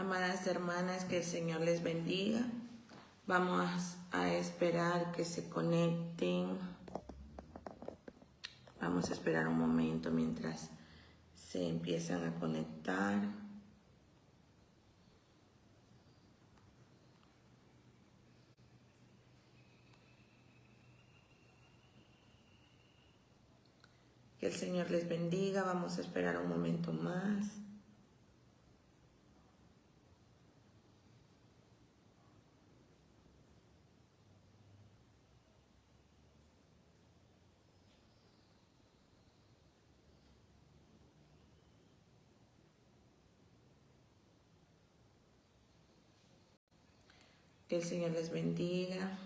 Amadas hermanas, que el Señor les bendiga. Vamos a esperar que se conecten. Vamos a esperar un momento mientras se empiezan a conectar. Que el Señor les bendiga. Vamos a esperar un momento más. Que el Señor les bendiga.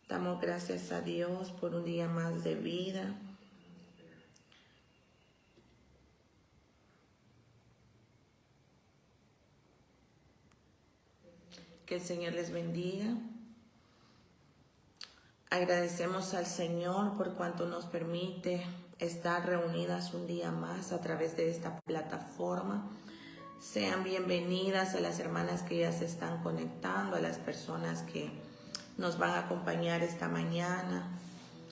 Damos gracias a Dios por un día más de vida. Que el Señor les bendiga. Agradecemos al Señor por cuanto nos permite estar reunidas un día más a través de esta plataforma. Sean bienvenidas a las hermanas que ya se están conectando, a las personas que nos van a acompañar esta mañana,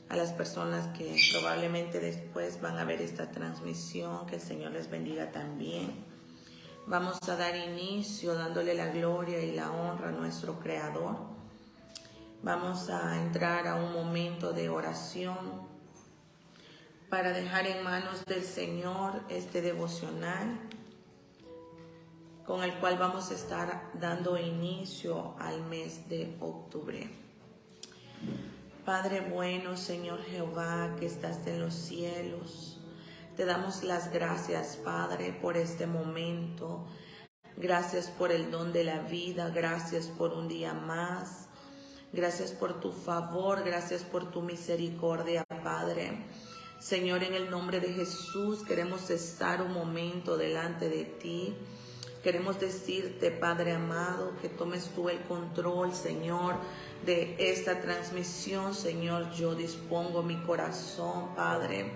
a las personas que probablemente después van a ver esta transmisión. Que el Señor les bendiga también. Vamos a dar inicio dándole la gloria y la honra a nuestro Creador. Vamos a entrar a un momento de oración para dejar en manos del Señor este devocional con el cual vamos a estar dando inicio al mes de octubre. Padre bueno, Señor Jehová, que estás en los cielos, te damos las gracias, Padre, por este momento. Gracias por el don de la vida, gracias por un día más. Gracias por tu favor, gracias por tu misericordia, Padre. Señor, en el nombre de Jesús queremos estar un momento delante de ti. Queremos decirte, Padre amado, que tomes tú el control, Señor, de esta transmisión. Señor, yo dispongo mi corazón, Padre,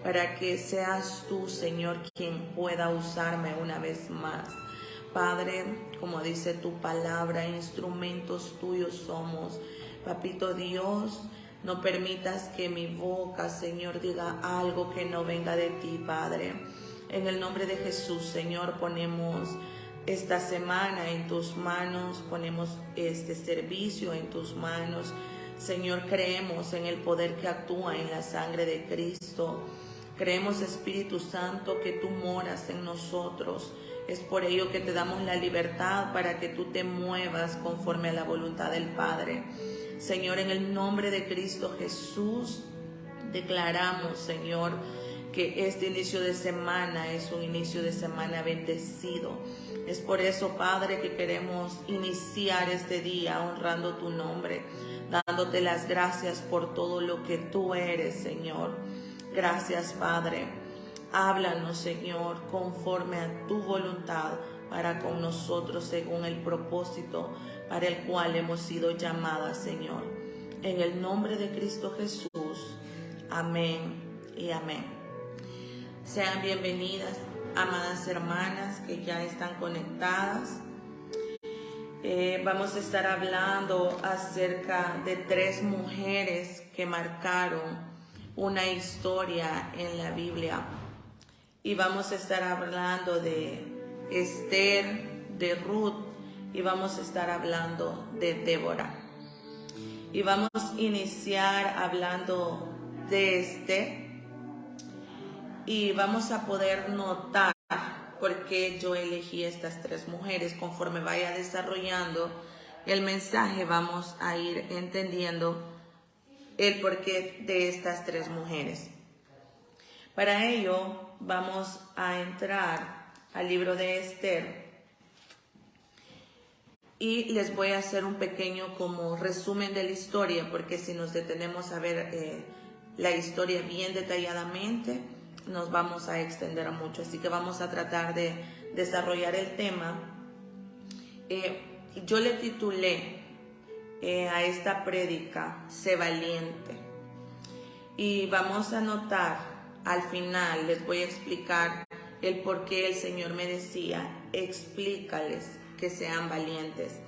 para que seas tú, Señor, quien pueda usarme una vez más. Padre, como dice tu palabra, instrumentos tuyos somos. Papito Dios, no permitas que mi boca, Señor, diga algo que no venga de ti, Padre. En el nombre de Jesús, Señor, ponemos esta semana en tus manos, ponemos este servicio en tus manos. Señor, creemos en el poder que actúa en la sangre de Cristo. Creemos, Espíritu Santo, que tú moras en nosotros. Es por ello que te damos la libertad para que tú te muevas conforme a la voluntad del Padre. Señor, en el nombre de Cristo Jesús, declaramos, Señor, que este inicio de semana es un inicio de semana bendecido. Es por eso, Padre, que queremos iniciar este día honrando tu nombre, dándote las gracias por todo lo que tú eres, Señor. Gracias, Padre. Háblanos, Señor, conforme a tu voluntad para con nosotros, según el propósito para el cual hemos sido llamadas, Señor. En el nombre de Cristo Jesús. Amén y amén. Sean bienvenidas, amadas hermanas que ya están conectadas. Vamos a estar hablando acerca de 3 mujeres que marcaron una historia en la Biblia. Y vamos a estar hablando de Esther, de Ruth, y vamos a estar hablando de Débora. Y vamos a iniciar hablando de Esther. Y vamos a poder notar por qué yo elegí estas 3 mujeres. Conforme vaya desarrollando el mensaje, vamos a ir entendiendo el porqué de estas 3 mujeres. Para ello, vamos a entrar al libro de Esther y les voy a hacer un pequeño como resumen de la historia, porque si nos detenemos a ver la historia bien detalladamente, nos vamos a extender mucho. Así que vamos a tratar de desarrollar el tema. Yo le titulé a esta prédica, Sé valiente. Y vamos a notar, al final les voy a explicar el por qué el Señor me decía, explícales que sean valientes.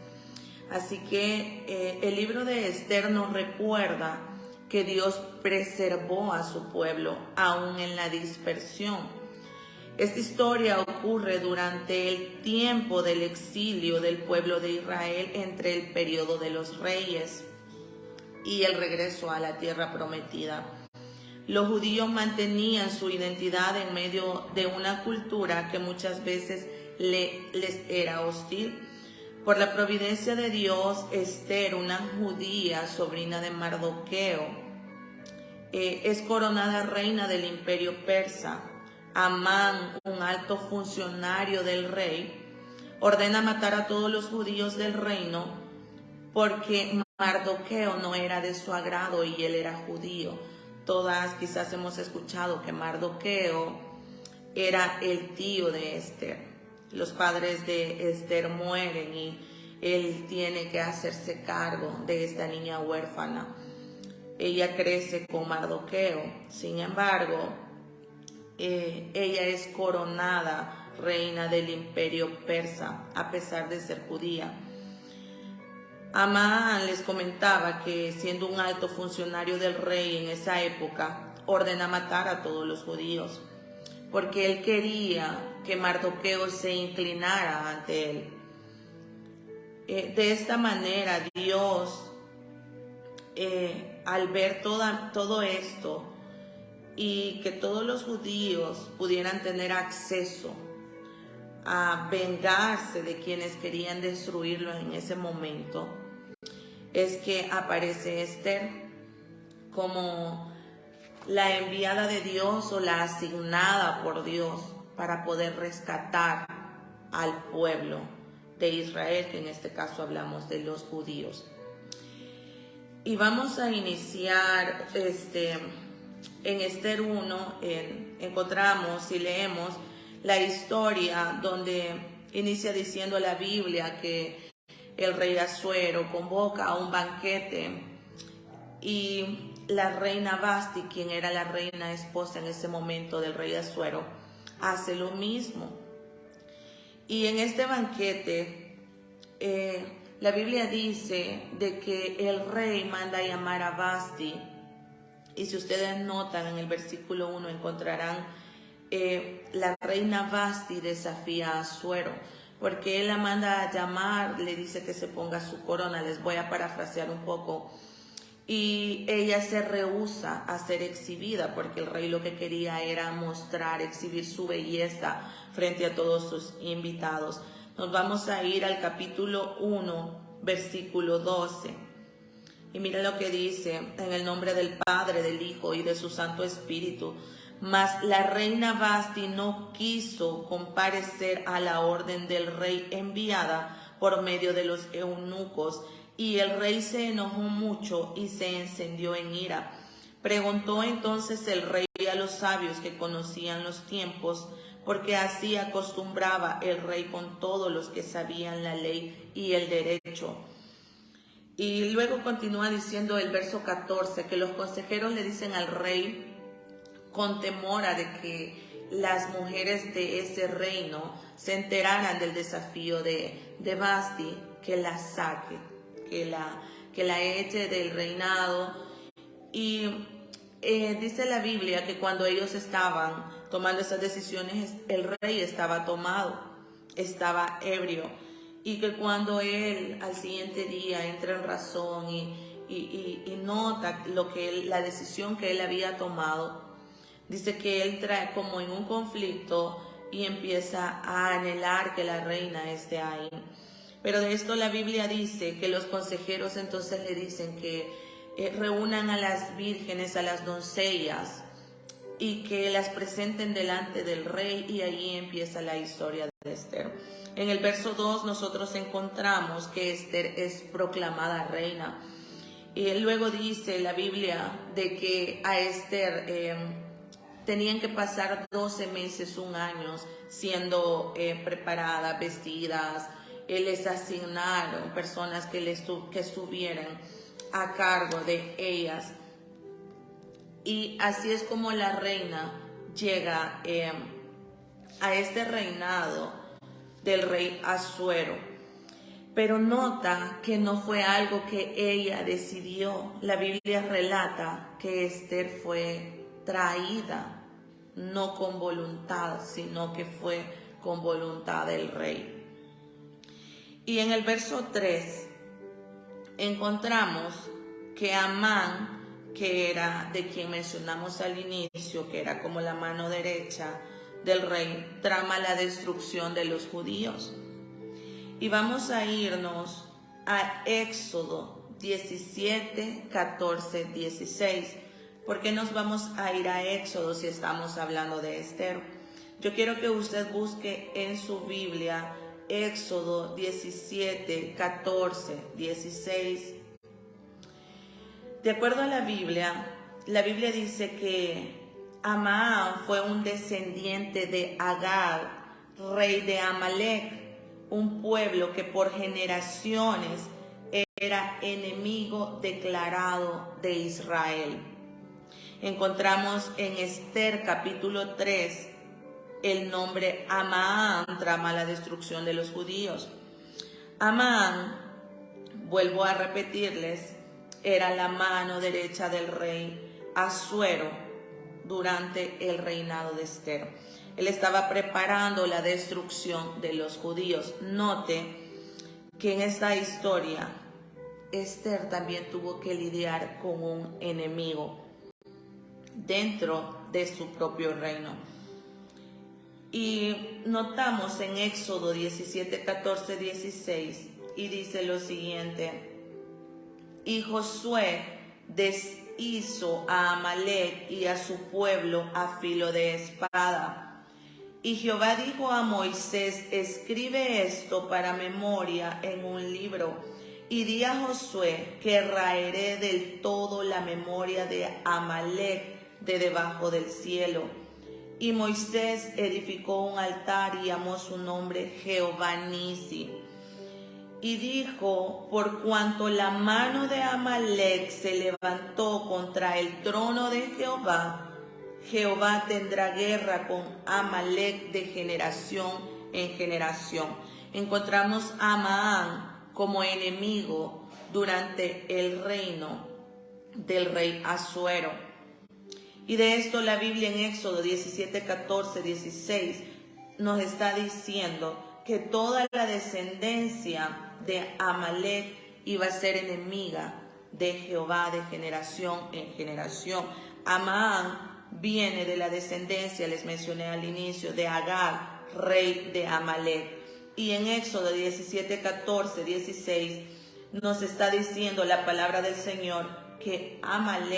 Así que el libro de Esther nos recuerda que Dios preservó a su pueblo aún en la dispersión. Esta historia ocurre durante el tiempo del exilio del pueblo de Israel entre el periodo de los reyes y el regreso a la tierra prometida. Los judíos mantenían su identidad en medio de una cultura que muchas veces les era hostil. Por la providencia de Dios, Esther, una judía, sobrina de Mardoqueo, es coronada reina del imperio persa. Amán, un alto funcionario del rey, ordena matar a todos los judíos del reino porque Mardoqueo no era de su agrado y él era judío. Todas quizás hemos escuchado que Mardoqueo era el tío de Esther. Los padres de Esther mueren y él tiene que hacerse cargo de esta niña huérfana. Ella crece con Mardoqueo. Sin embargo, ella es coronada reina del imperio persa, a pesar de ser judía. Amán les comentaba que, siendo un alto funcionario del rey en esa época, ordena matar a todos los judíos, porque él quería que Mardoqueo se inclinara ante él. De esta manera, Dios, al ver todo esto y que todos los judíos pudieran tener acceso a vengarse de quienes querían destruirlo en ese momento, es que aparece Esther como la enviada de Dios o la asignada por Dios para poder rescatar al pueblo de Israel, que en este caso hablamos de los judíos. Y vamos a iniciar en Esther 1, encontramos y leemos la historia donde inicia diciendo la Biblia que el rey Asuero convoca a un banquete y la reina Vasti, quien era la reina esposa en ese momento del rey Asuero, hace lo mismo. Y en este banquete, la Biblia dice de que el rey manda a llamar a Vasti. Y si ustedes notan en el versículo 1 encontrarán la reina Vasti desafía a Asuero, porque él la manda a llamar, le dice que se ponga su corona. Les voy a parafrasear un poco. Y ella se rehúsa a ser exhibida, porque el rey lo que quería era mostrar, exhibir su belleza frente a todos sus invitados. Nos vamos a ir al capítulo 1, versículo 12. Y mira lo que dice: en el nombre del Padre, del Hijo y de su Santo Espíritu. Mas la reina Vasti no quiso comparecer a la orden del rey enviada por medio de los eunucos, y el rey se enojó mucho y se encendió en ira. Preguntó entonces el rey a los sabios que conocían los tiempos, porque así acostumbraba el rey con todos los que sabían la ley y el derecho. Y luego continúa diciendo el verso 14, que los consejeros le dicen al rey, con temor a de que las mujeres de ese reino se enteraran del desafío de Vasti, que la saque, que la eche del reinado. Y dice la Biblia que cuando ellos estaban tomando esas decisiones, el rey estaba tomado, estaba ebrio, y que cuando él al siguiente día entra en razón y nota la decisión que él había tomado, dice que él trae como en un conflicto y empieza a anhelar que la reina esté ahí. Pero de esto la Biblia dice que los consejeros entonces le dicen que reúnan a las vírgenes, a las doncellas, y que las presenten delante del rey, y ahí empieza la historia de Esther. En el verso 2 nosotros encontramos que Esther es proclamada reina. Y luego dice la Biblia de que a Esther tenían que pasar 12 meses, un año, siendo preparadas, vestidas. Les asignaron personas que estuvieran a cargo de ellas. Y así es como la reina llega a este reinado del rey Asuero. Pero nota que no fue algo que ella decidió. La Biblia relata que Esther fue traída, no con voluntad, sino que fue con voluntad del rey. Y en el verso 3 encontramos que Amán, que era de quien mencionamos al inicio, que era como la mano derecha del rey, trama la destrucción de los judíos. Y vamos a irnos a Éxodo 17, 14, 16. ¿Por qué nos vamos a ir a Éxodo si estamos hablando de Esther? Yo quiero que usted busque en su Biblia Éxodo 17, 14, 16. De acuerdo a la Biblia dice que Amán fue un descendiente de Agag, rey de Amalek, un pueblo que por generaciones era enemigo declarado de Israel. Encontramos en Esther capítulo 3 el nombre Amán trama la destrucción de los judíos. Amán, vuelvo a repetirles, era la mano derecha del rey Asuero durante el reinado de Esther. Él estaba preparando la destrucción de los judíos. Note que en esta historia Esther también tuvo que lidiar con un enemigo dentro de su propio reino. Y notamos en Éxodo 17, 14, 16, y dice lo siguiente: y Josué deshizo a Amalek y a su pueblo a filo de espada. Y Jehová dijo a Moisés: escribe esto para memoria en un libro, y di a Josué que raeré del todo la memoria de Amalek de debajo del cielo. Y Moisés edificó un altar y llamó su nombre Jehová Nisi. Y dijo: por cuanto la mano de Amalek se levantó contra el trono de Jehová, Jehová tendrá guerra con Amalek de generación en generación. Encontramos a Amán como enemigo durante el reino del rey Asuero. Y de esto la Biblia en Éxodo 17, 14, 16 nos está diciendo que toda la descendencia de Amalek iba a ser enemiga de Jehová de generación en generación. Amán viene de la descendencia, les mencioné al inicio, de Agag, rey de Amalek. Y en Éxodo 17, 14, 16 nos está diciendo la palabra del Señor que Amán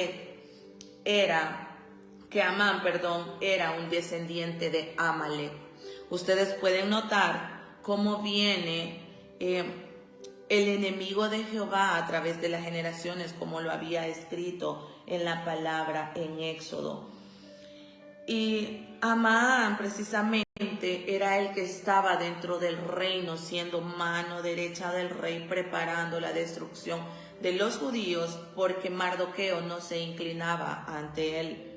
era un descendiente de Amalek. Ustedes pueden notar cómo viene el enemigo de Jehová a través de las generaciones, como lo había escrito en la palabra en Éxodo. Y Amán precisamente era el que estaba dentro del reino, siendo mano derecha del rey, preparando la destrucción de los judíos, porque Mardoqueo no se inclinaba ante él.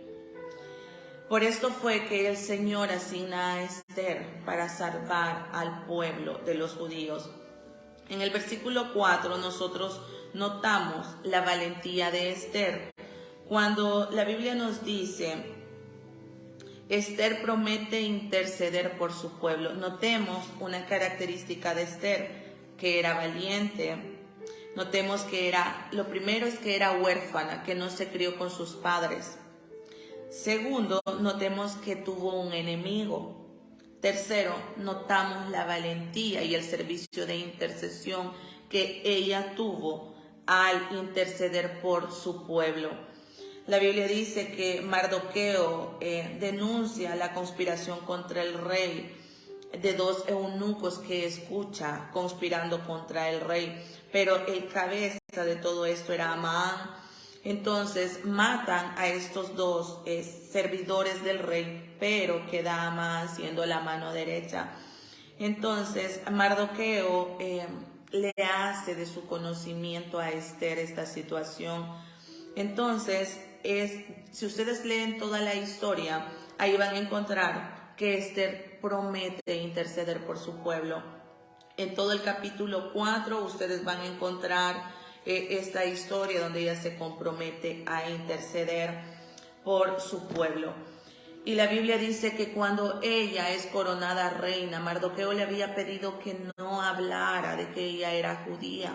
Por esto fue que el Señor asigna a Esther para salvar al pueblo de los judíos. En el versículo 4 nosotros notamos la valentía de Esther. Cuando la Biblia nos dice: Esther promete interceder por su pueblo. Notemos una característica de Esther, que era valiente. Notemos que lo primero es que era huérfana, que no se crió con sus padres. Segundo, notemos que tuvo un enemigo. Tercero, notamos la valentía y el servicio de intercesión que ella tuvo al interceder por su pueblo. La Biblia dice que Mardoqueo denuncia la conspiración contra el rey de dos eunucos que escucha conspirando contra el rey, pero el cabeza de todo esto era Amán. Entonces matan a estos dos servidores del rey, pero queda Amán siendo la mano derecha. Entonces Mardoqueo le hace de su conocimiento a Esther esta situación. Entonces, si ustedes leen toda la historia, ahí van a encontrar que Esther promete interceder por su pueblo. En todo el capítulo 4 ustedes van a encontrar esta historia donde ella se compromete a interceder por su pueblo. Y la Biblia dice que cuando ella es coronada reina, Mardoqueo le había pedido que no hablara de que ella era judía.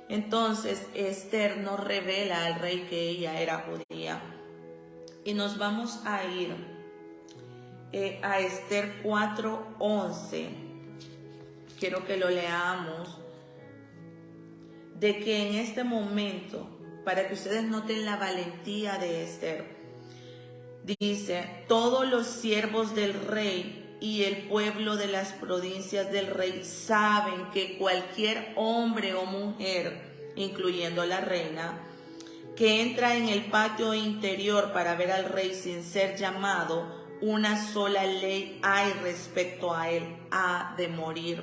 Entonces Esther no revela al rey que ella era judía. Y nos vamos a ir a Esther 4:11. Quiero que lo leamos. De que en este momento, para que ustedes noten la valentía de Esther, dice: todos los siervos del rey y el pueblo de las provincias del rey saben que cualquier hombre o mujer, incluyendo la reina, que entra en el patio interior para ver al rey sin ser llamado, una sola ley hay respecto a él: ha de morir,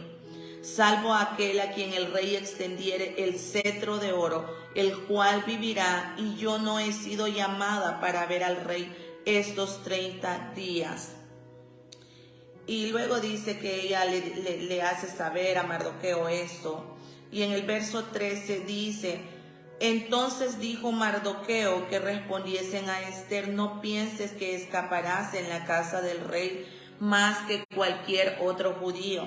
salvo aquel a quien el rey extendiere el cetro de oro, el cual vivirá, y yo no he sido llamada para ver al rey estos 30 días. Y luego dice que ella le hace saber a Mardoqueo esto. Y en el verso 13 dice: entonces dijo Mardoqueo que respondiesen a Esther: no pienses que escaparás en la casa del rey más que cualquier otro judío,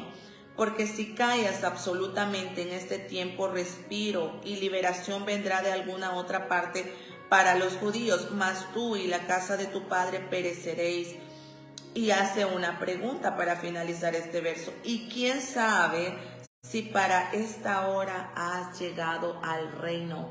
porque si callas absolutamente en este tiempo, respiro y liberación vendrá de alguna otra parte para los judíos, mas tú y la casa de tu padre pereceréis. Y hace una pregunta para finalizar este verso: ¿y quién sabe si para esta hora has llegado al reino?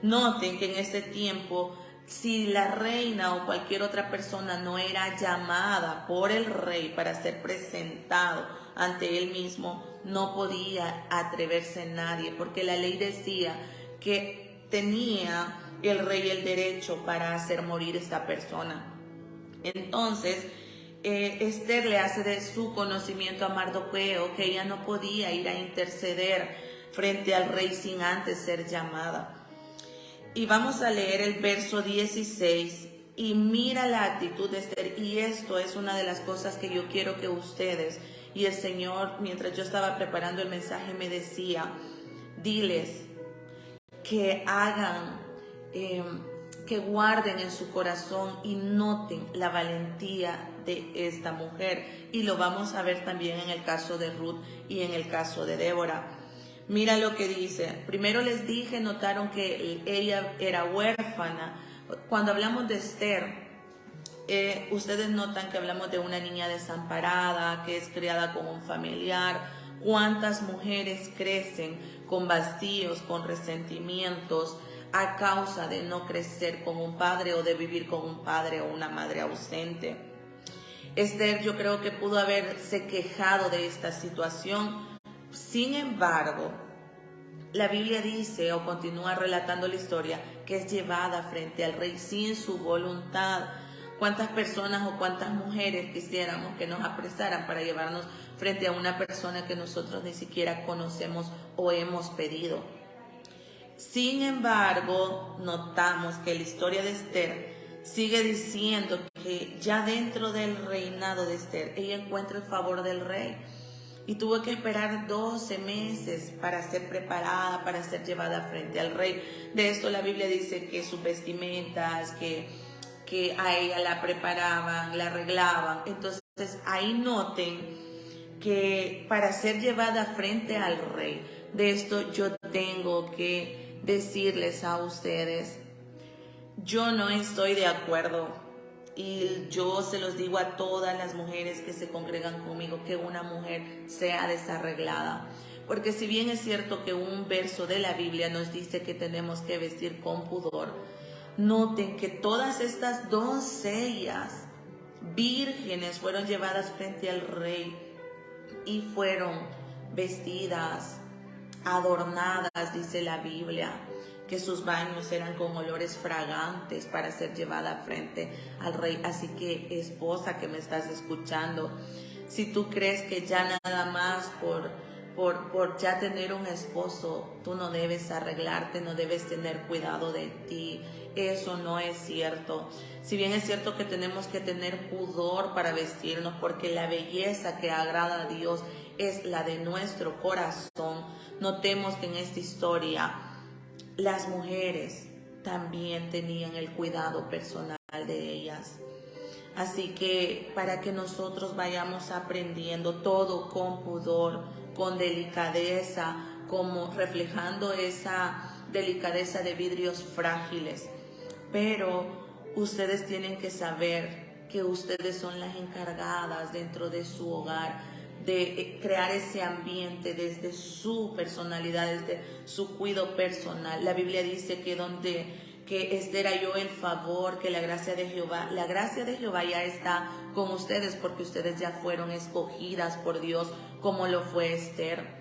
Noten que en este tiempo, si la reina o cualquier otra persona no era llamada por el rey para ser presentado ante él mismo, no podía atreverse nadie, porque la ley decía que tenía el rey el derecho para hacer morir esta persona. Entonces Esther le hace de su conocimiento a Mardoqueo que ella no podía ir a interceder frente al rey sin antes ser llamada. Y vamos a leer el verso 16 y mira la actitud de Esther. Y esto es una de las cosas que yo quiero que ustedes, y el Señor, mientras yo estaba preparando el mensaje, me decía: diles que hagan, que guarden en su corazón y noten la valentía de esta mujer. Y lo vamos a ver también en el caso de Ruth y en el caso de Débora. Mira lo que dice. Primero les dije, notaron que ella era huérfana. Cuando hablamos de Esther, ustedes notan que hablamos de una niña desamparada, que es criada con un familiar. ¿Cuántas mujeres crecen con vacíos, con resentimientos, a causa de no crecer con un padre o de vivir con un padre o una madre ausente? Esther, yo creo que pudo haberse quejado de esta situación. Sin embargo, la Biblia dice, o continúa relatando la historia, que es llevada frente al rey sin su voluntad. ¿Cuántas personas o cuántas mujeres quisiéramos que nos apresaran para llevarnos frente a una persona que nosotros ni siquiera conocemos o hemos pedido? Sin embargo, notamos que la historia de Esther sigue diciendo que ya dentro del reinado de Esther, ella encuentra el favor del rey. Y tuvo que esperar 12 meses para ser preparada, para ser llevada frente al rey. De esto la Biblia dice que sus vestimentas, que a ella la preparaban, la arreglaban. Entonces ahí noten que para ser llevada frente al rey, de esto yo tengo que decirles a ustedes, yo no estoy de acuerdo. Y yo se los digo a todas las mujeres que se congregan conmigo, que una mujer sea desarreglada. Porque si bien es cierto que un verso de la Biblia nos dice que tenemos que vestir con pudor, noten que todas estas doncellas vírgenes fueron llevadas frente al rey y fueron vestidas, adornadas, dice la Biblia, que sus baños eran con olores fragantes para ser llevada frente al rey. Así que, esposa que me estás escuchando, si tú crees que ya nada más por ya tener un esposo, tú no debes arreglarte, no debes tener cuidado de ti, eso no es cierto. Si bien es cierto que tenemos que tener pudor para vestirnos, porque la belleza que agrada a Dios es la de nuestro corazón, notemos que en esta historia las mujeres también tenían el cuidado personal de ellas. Así que para que nosotros vayamos aprendiendo todo con pudor, con delicadeza, como reflejando esa delicadeza de vidrios frágiles. Pero ustedes tienen que saber que ustedes son las encargadas dentro de su hogar de crear ese ambiente desde su personalidad, desde su cuidado personal. La Biblia dice que Esther halló el favor, que la gracia de Jehová ya está con ustedes, porque ustedes ya fueron escogidas por Dios como lo fue Esther.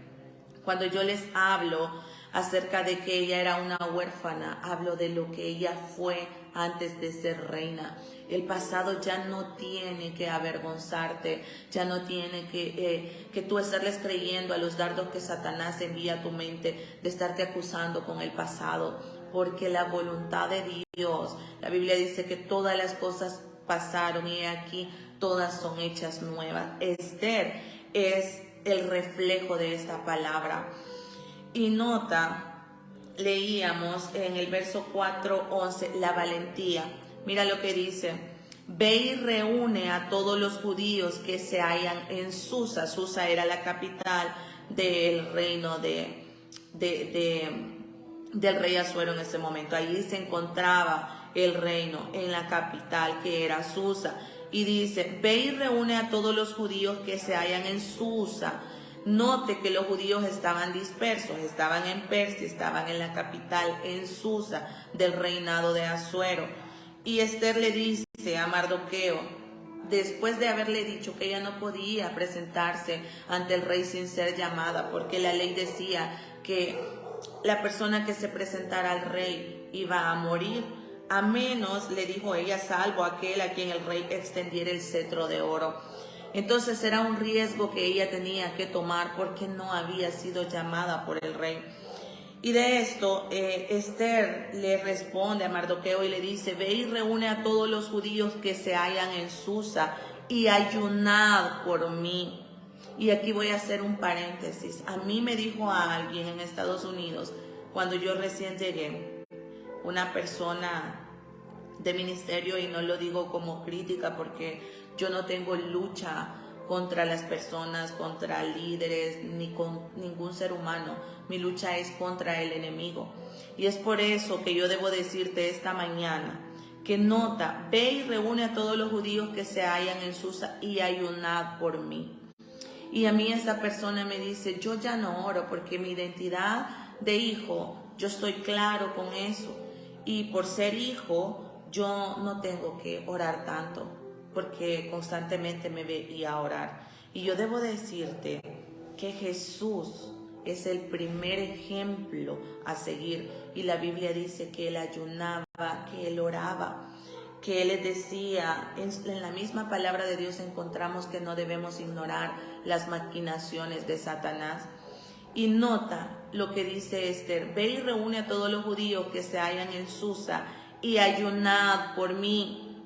Cuando yo les hablo acerca de que ella era una huérfana, hablo de lo que ella fue antes de ser reina. El pasado ya no tiene que avergonzarte, ya no tiene que tú estarles creyendo a los dardos que Satanás envía a tu mente, de estarte acusando con el pasado, porque la voluntad de Dios, la Biblia dice que todas las cosas pasaron y aquí todas son hechas nuevas. Esther es el reflejo de esta palabra. Y nota, leíamos en el verso 4:11, la valentía. Mira lo que dice: ve y reúne a todos los judíos que se hallan en Susa. Susa era la capital del reino del rey Asuero en ese momento. Allí se encontraba el reino, en la capital, que era Susa. Y dice: ve y reúne a todos los judíos que se hallan en Susa. Note que los judíos estaban dispersos, estaban en Persia, estaban en la capital, en Susa, del reinado de Asuero. Y Esther le dice a Mardoqueo, después de haberle dicho que ella no podía presentarse ante el rey sin ser llamada, porque la ley decía que la persona que se presentara al rey iba a morir, a menos, le dijo ella, salvo aquel a quien el rey extendiera el cetro de oro. Entonces era un riesgo que ella tenía que tomar porque no había sido llamada por el rey. Y de esto Esther le responde a Mardoqueo y le dice: ve y reúne a todos los judíos que se hallan en Susa y ayunad por mí. Y aquí voy a hacer un paréntesis. A mí me dijo a alguien en Estados Unidos, cuando yo recién llegué, una persona de ministerio, y no lo digo como crítica porque yo no tengo lucha contra las personas, contra líderes, ni con ningún ser humano. Mi lucha es contra el enemigo. Y es por eso que yo debo decirte esta mañana que nota, ve y reúne a todos los judíos que se hallan en Susa y ayunad por mí. Y a mí esa persona me dice: yo ya no oro porque mi identidad de hijo, yo estoy claro con eso. Y por ser hijo, yo no tengo que orar tanto, porque constantemente me veía orar. Y yo debo decirte que Jesús es el primer ejemplo a seguir. Y la Biblia dice que él ayunaba, que él oraba, que él les decía, en la misma palabra de Dios encontramos que no debemos ignorar las maquinaciones de Satanás. Y nota lo que dice Esther: ve y reúne a todos los judíos que se hallan en Susa y ayunad por mí.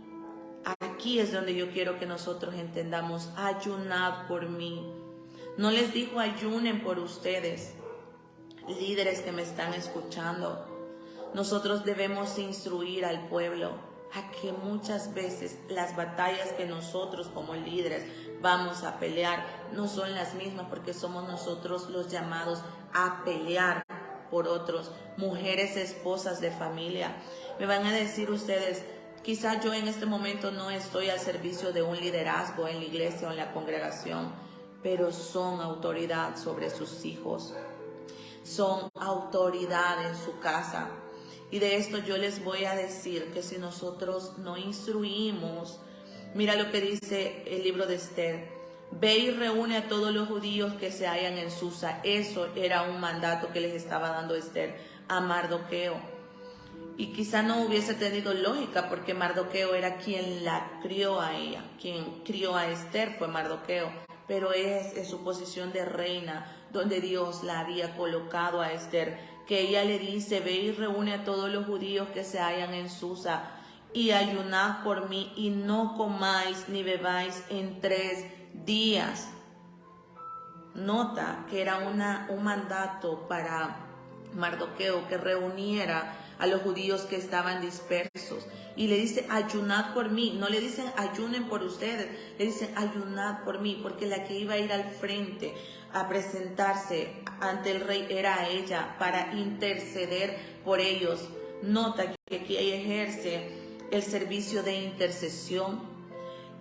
Aquí es donde yo quiero que nosotros entendamos: ayunad por mí. No les dijo ayunen por ustedes. Líderes que me están escuchando, nosotros debemos instruir al pueblo a que muchas veces las batallas que nosotros como líderes vamos a pelear no son las mismas, porque somos nosotros los llamados a pelear por otros. Mujeres, esposas de familia, me van a decir ustedes: quizás yo en este momento no estoy al servicio de un liderazgo en la iglesia o en la congregación, pero son autoridad sobre sus hijos, son autoridad en su casa. Y de esto yo les voy a decir que si nosotros no instruimos, mira lo que dice el libro de Esther: ve y reúne a todos los judíos que se hallan en Susa. Eso era un mandato que les estaba dando Esther a Mardoqueo. Y quizá no hubiese tenido lógica, porque Mardoqueo era quien la crió a ella, quien crió a Esther fue Mardoqueo, pero es en su posición de reina donde Dios la había colocado a Esther, que ella le dice: ve y reúne a todos los judíos que se hallan en Susa y ayunad por mí y no comáis ni bebáis en 3 días. Nota que era un mandato para Mardoqueo que reuniera a los judíos que estaban dispersos. Y le dice: ayunad por mí. No le dicen ayunen por ustedes, le dicen ayunad por mí, porque la que iba a ir al frente a presentarse ante el rey era ella, para interceder por ellos. Nota que aquí ejerce el servicio de intercesión,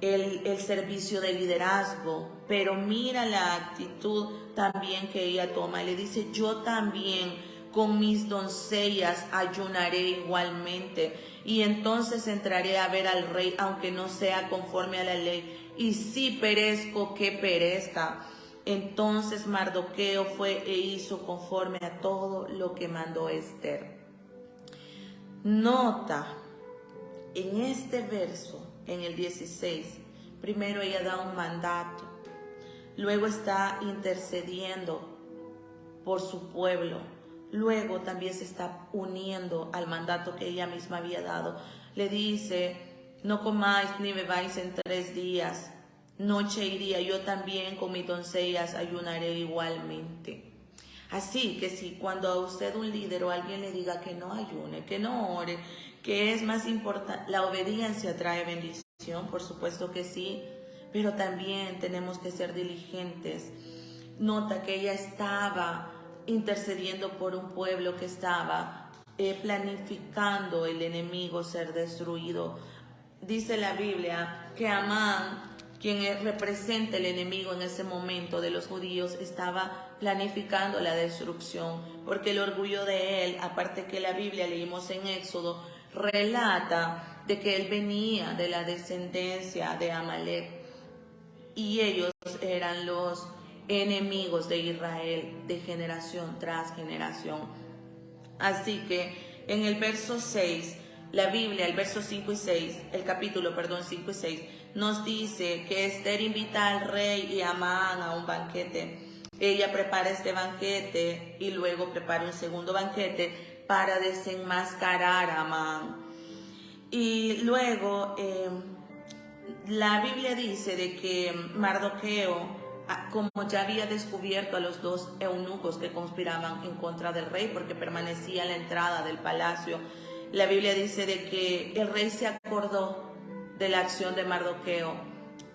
el servicio de liderazgo, pero mira la actitud también que ella toma. Le dice: yo también con mis doncellas ayunaré igualmente, y entonces entraré a ver al rey, aunque no sea conforme a la ley, y si perezco, que perezca. Entonces Mardoqueo fue e hizo conforme a todo lo que mandó Esther. Nota en este verso, en el 16, primero ella da un mandato, luego está intercediendo por su pueblo, luego también se está uniendo al mandato que ella misma había dado. Le dice: no comáis ni bebáis en 3 días, noche y día, yo también con mis doncellas ayunaré igualmente. Así que si cuando a usted un líder o alguien le diga que no ayune, que no ore, que es más importante, la obediencia trae bendición, por supuesto que sí, pero también tenemos que ser diligentes. Nota que ella estaba intercediendo por un pueblo que estaba planificando el enemigo ser destruido. Dice la Biblia que Amán, quien representa el enemigo en ese momento de los judíos, estaba planificando la destrucción, porque el orgullo de él, aparte que la Biblia leímos en Éxodo, relata de que él venía de la descendencia de Amalek y ellos eran los enemigos de Israel de generación tras generación. Así que en el verso 6, la Biblia, el verso 5 y 6, el capítulo, 5 y 6, nos dice que Esther invita al rey y a Amán a un banquete. Ella prepara este banquete y luego prepara un segundo banquete para desenmascarar a Amán. Y luego la Biblia dice de que Mardoqueo, como ya había descubierto a los 2 eunucos que conspiraban en contra del rey, porque permanecía en la entrada del palacio, la Biblia dice de que el rey se acordó de la acción de Mardoqueo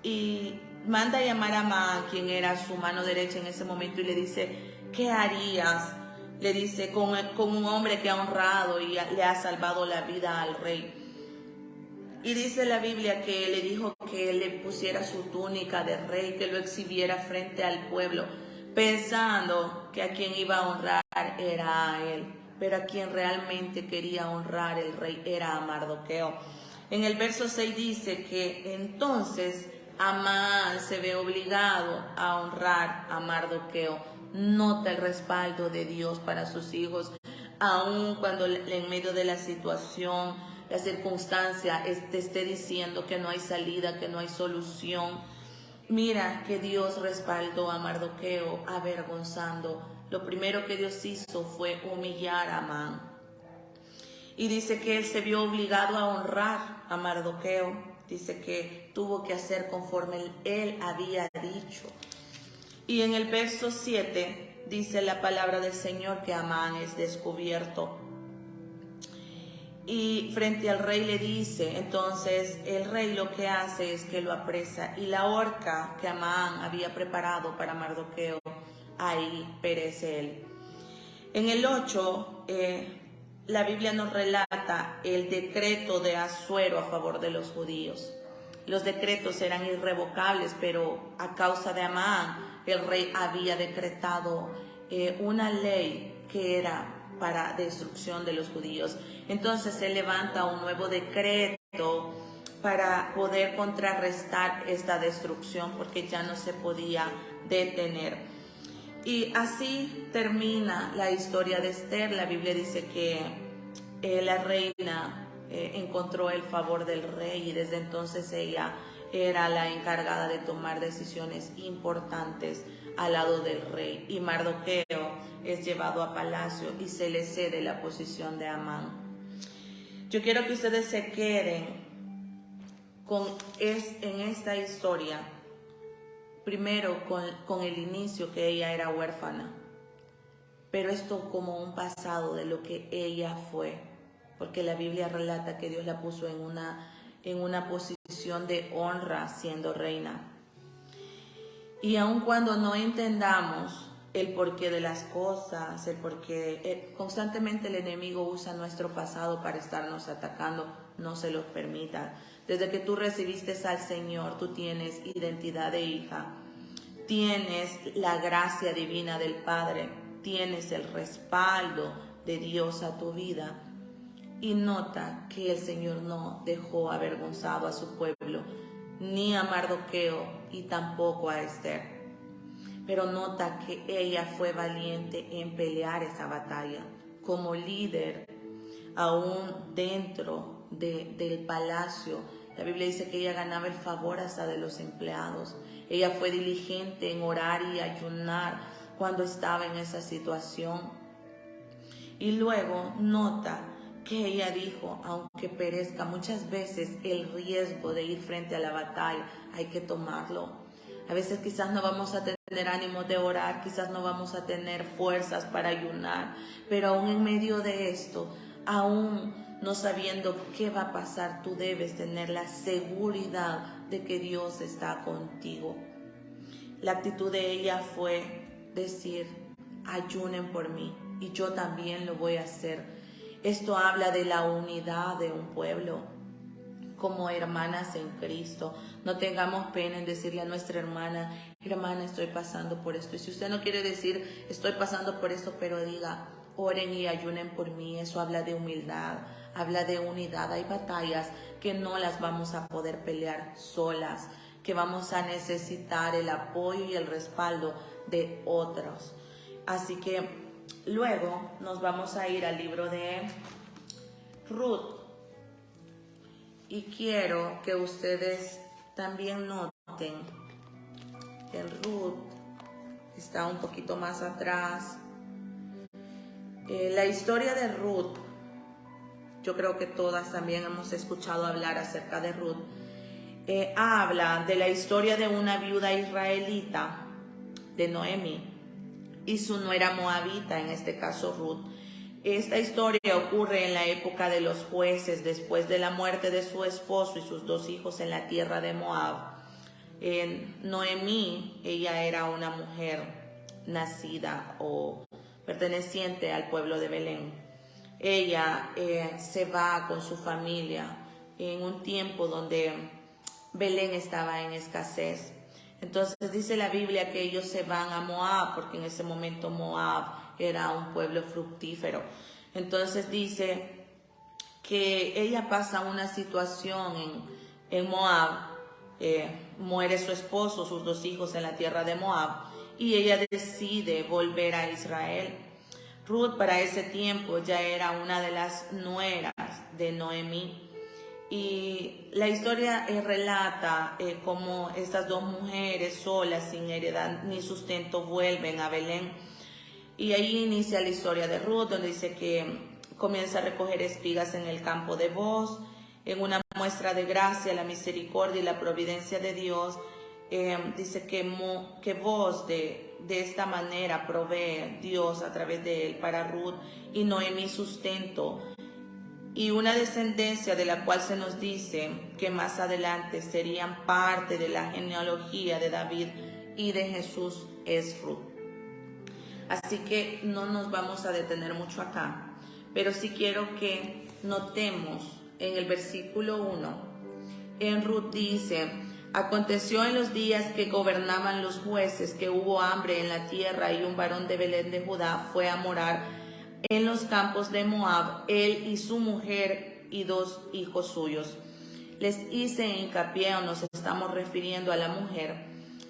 y manda a llamar a Amán, quien era su mano derecha en ese momento, y le dice: ¿qué harías? Le dice: con un hombre que ha honrado y le ha salvado la vida al rey. Y dice la Biblia que le dijo que le pusiera su túnica de rey, que lo exhibiera frente al pueblo, pensando que a quien iba a honrar era a él, pero a quien realmente quería honrar el rey era a Mardoqueo. En el verso 6 dice que entonces Amán se ve obligado a honrar a Mardoqueo. Nota el respaldo de Dios para sus hijos, aun cuando en medio de la situación, la circunstancia te esté diciendo que no hay salida, que no hay solución. Mira que Dios respaldó a Mardoqueo avergonzando. Lo primero que Dios hizo fue humillar a Amán. Y dice que él se vio obligado a honrar a Mardoqueo. Dice que tuvo que hacer conforme él había dicho. Y en el verso 7 dice la palabra del Señor que Amán es descubierto. Y frente al rey le dice, entonces el rey lo que hace es que lo apresa, y la horca que Amán había preparado para Mardoqueo, ahí perece él. En el 8, la Biblia nos relata el decreto de Asuero a favor de los judíos. Los decretos eran irrevocables, pero a causa de Amán, el rey había decretado una ley que era para destrucción de los judíos. Entonces se levanta un nuevo decreto para poder contrarrestar esta destrucción, porque ya no se podía detener. Y así termina la historia de Esther. La Biblia dice que la reina encontró el favor del rey y desde entonces ella era la encargada de tomar decisiones importantes al lado del rey, y Mardoqueo es llevado a palacio y se le cede la posición de Amán. Yo quiero que ustedes se queden en esta historia, primero con el inicio, que ella era huérfana, pero esto como un pasado de lo que ella fue, porque la Biblia relata que Dios la puso en una posición de honra siendo reina. Y aun cuando no entendamos el porqué de las cosas, el porqué, constantemente el enemigo usa nuestro pasado para estarnos atacando, no se lo permita. Desde que tú recibiste al Señor, tú tienes identidad de hija, tienes la gracia divina del Padre, tienes el respaldo de Dios a tu vida. Y nota que el Señor no dejó avergonzado a su pueblo, ni a Mardoqueo y tampoco a Esther. Pero nota que ella fue valiente en pelear esa batalla como líder, aún dentro del palacio. La Biblia dice que ella ganaba el favor hasta de los empleados. Ella fue diligente en orar y ayunar cuando estaba en esa situación. Y luego nota que ella dijo, aunque perezca, muchas veces el riesgo de ir frente a la batalla hay que tomarlo. A veces quizás no vamos a tener ánimo de orar, quizás no vamos a tener fuerzas para ayunar, pero aún en medio de esto, aún no sabiendo qué va a pasar, tú debes tener la seguridad de que Dios está contigo. La actitud de ella fue decir, ayunen por mí y yo también lo voy a hacer. Esto habla de la unidad de un pueblo como hermanas en Cristo. No tengamos pena en decirle a nuestra hermana, hermana, estoy pasando por esto. Y si usted no quiere decir, estoy pasando por esto, pero diga, oren y ayunen por mí. Eso habla de humildad, habla de unidad. Hay batallas que no las vamos a poder pelear solas, que vamos a necesitar el apoyo y el respaldo de otros. Así que luego nos vamos a ir al libro de Ruth. Y quiero que ustedes también noten que Ruth está un poquito más atrás. La historia de Ruth, yo creo que todas también hemos escuchado hablar acerca de Ruth. Habla de la historia de una viuda israelita, de Noemi, y su nuera moabita, en este caso Ruth. Esta historia ocurre en la época de los jueces, después de la muerte de su esposo y sus 2 hijos en la tierra de Moab. Noemí, ella era una mujer nacida o perteneciente al pueblo de Belén. Ella se va con su familia en un tiempo donde Belén estaba en escasez. Entonces dice la Biblia que ellos se van a Moab, porque en ese momento Moab era un pueblo fructífero. Entonces dice que ella pasa una situación en Moab, muere su esposo, sus 2 hijos en la tierra de Moab, y ella decide volver a Israel. Ruth para ese tiempo ya era una de las nueras de Noemí. Y la historia relata cómo estas 2 mujeres solas, sin heredad ni sustento, vuelven a Belén. Y ahí inicia la historia de Ruth, donde dice que comienza a recoger espigas en el campo de Booz, en una muestra de gracia, la misericordia y la providencia de Dios. Dice que Booz de esta manera provee Dios a través de él para Ruth y Noemí sustento, y una descendencia de la cual se nos dice que más adelante serían parte de la genealogía de David y de Jesús es Ruth. Así que no nos vamos a detener mucho acá, pero sí quiero que notemos en el versículo 1, en Ruth dice, aconteció en los días que gobernaban los jueces que hubo hambre en la tierra y un varón de Belén de Judá fue a morar en los campos de Moab, él y su mujer y 2 hijos suyos. Les hice hincapié, o nos estamos refiriendo a la mujer,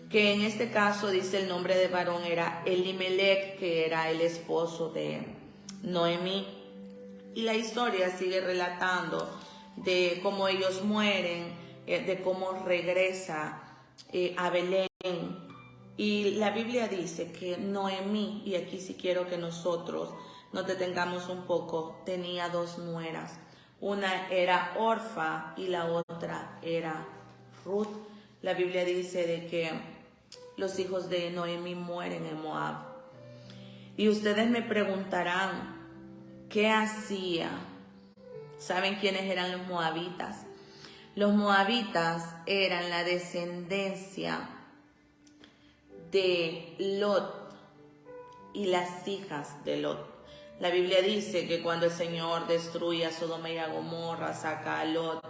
que en este caso dice el nombre de varón era Elimelech, que era el esposo de Noemí. Y la historia sigue relatando de cómo ellos mueren, de cómo regresa a Belén. Y la Biblia dice que Noemí, y aquí sí quiero que nosotros nos detengamos un poco, tenía dos nueras. Una era Orfa y la otra era Ruth. La Biblia dice de que los hijos de Noemí mueren en Moab. Y ustedes me preguntarán, ¿qué hacía? ¿Saben quiénes eran los moabitas? Los moabitas eran la descendencia de Lot y las hijas de Lot. La Biblia dice que cuando el Señor destruye a Sodoma y a Gomorra, saca a Lot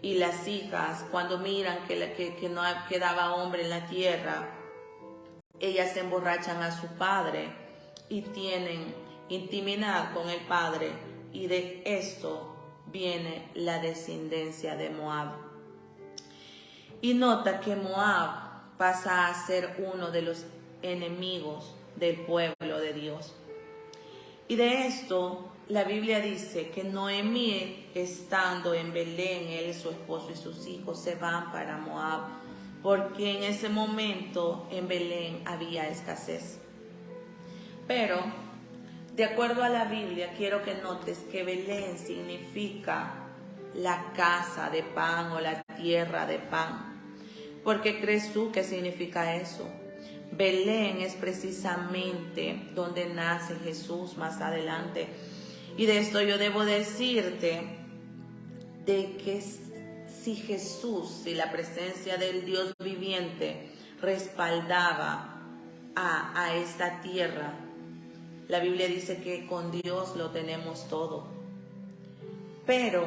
y las hijas, cuando miran que no quedaba hombre en la tierra, ellas se emborrachan a su padre y tienen intimidad con el padre, y de esto viene la descendencia de Moab. Y nota que Moab pasa a ser uno de los enemigos del pueblo de Dios. Y de esto la Biblia dice que Noemí, estando en Belén, él, su esposo y sus hijos se van para Moab, porque en ese momento en Belén había escasez. Pero, de acuerdo a la Biblia, quiero que notes que Belén significa la casa de pan o la tierra de pan. ¿Por qué crees tú que significa eso? Belén es precisamente donde nace Jesús más adelante. Y de esto yo debo decirte de que si Jesús, si la presencia del Dios viviente respaldaba a esta tierra, la Biblia dice que con Dios lo tenemos todo. Pero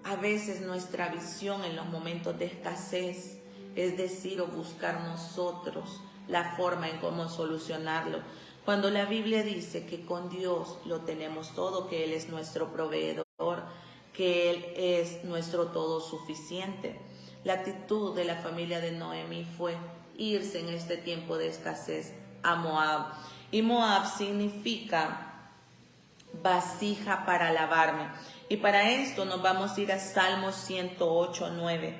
a veces nuestra visión en los momentos de escasez es decir o buscar nosotros la forma en cómo solucionarlo, cuando la Biblia dice que con Dios lo tenemos todo, que Él es nuestro proveedor, que Él es nuestro todo suficiente. La actitud de la familia de Noemí fue irse en este tiempo de escasez a Moab. Y Moab significa vasija para lavarme. Y para esto nos vamos a ir a Salmos 108:9.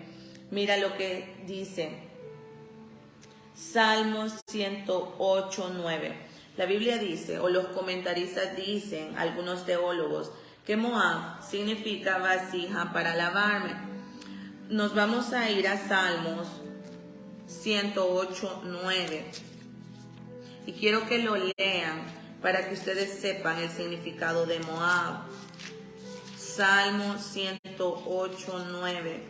Mira lo que dice Salmos 108:9. La Biblia dice, o los comentaristas dicen, algunos teólogos, que Moab significa vasija para lavarme. Nos vamos a ir a Salmos 108:9. Y quiero que lo lean para que ustedes sepan el significado de Moab. Salmos 108:9.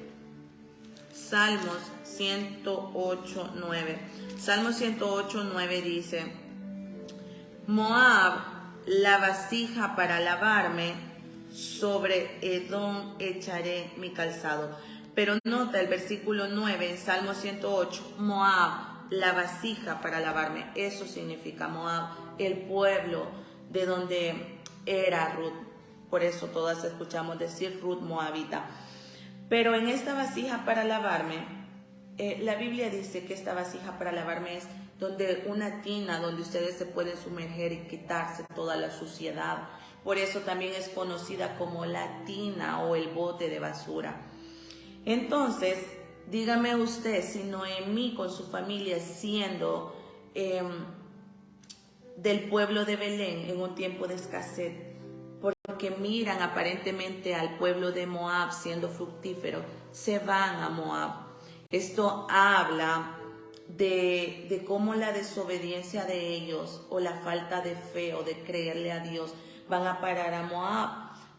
Salmos 108:9. Salmos 108:9 dice: Moab, la vasija para lavarme, sobre Edom echaré mi calzado. Pero nota el versículo 9 en Salmo 108, Moab, la vasija para lavarme. Eso significa Moab, el pueblo de donde era Ruth. Por eso todas escuchamos decir Ruth moabita. Pero en esta vasija para lavarme, la Biblia dice que esta vasija para lavarme es donde una tina donde ustedes se pueden sumerger y quitarse toda la suciedad. Por eso también es conocida como la tina o el bote de basura. Entonces, dígame usted si Noemí con su familia siendo del pueblo de Belén en un tiempo de escasez, porque miran aparentemente al pueblo de Moab siendo fructífero, se van a Moab. Esto habla de cómo la desobediencia de ellos o la falta de fe o de creerle a Dios van a parar a Moab.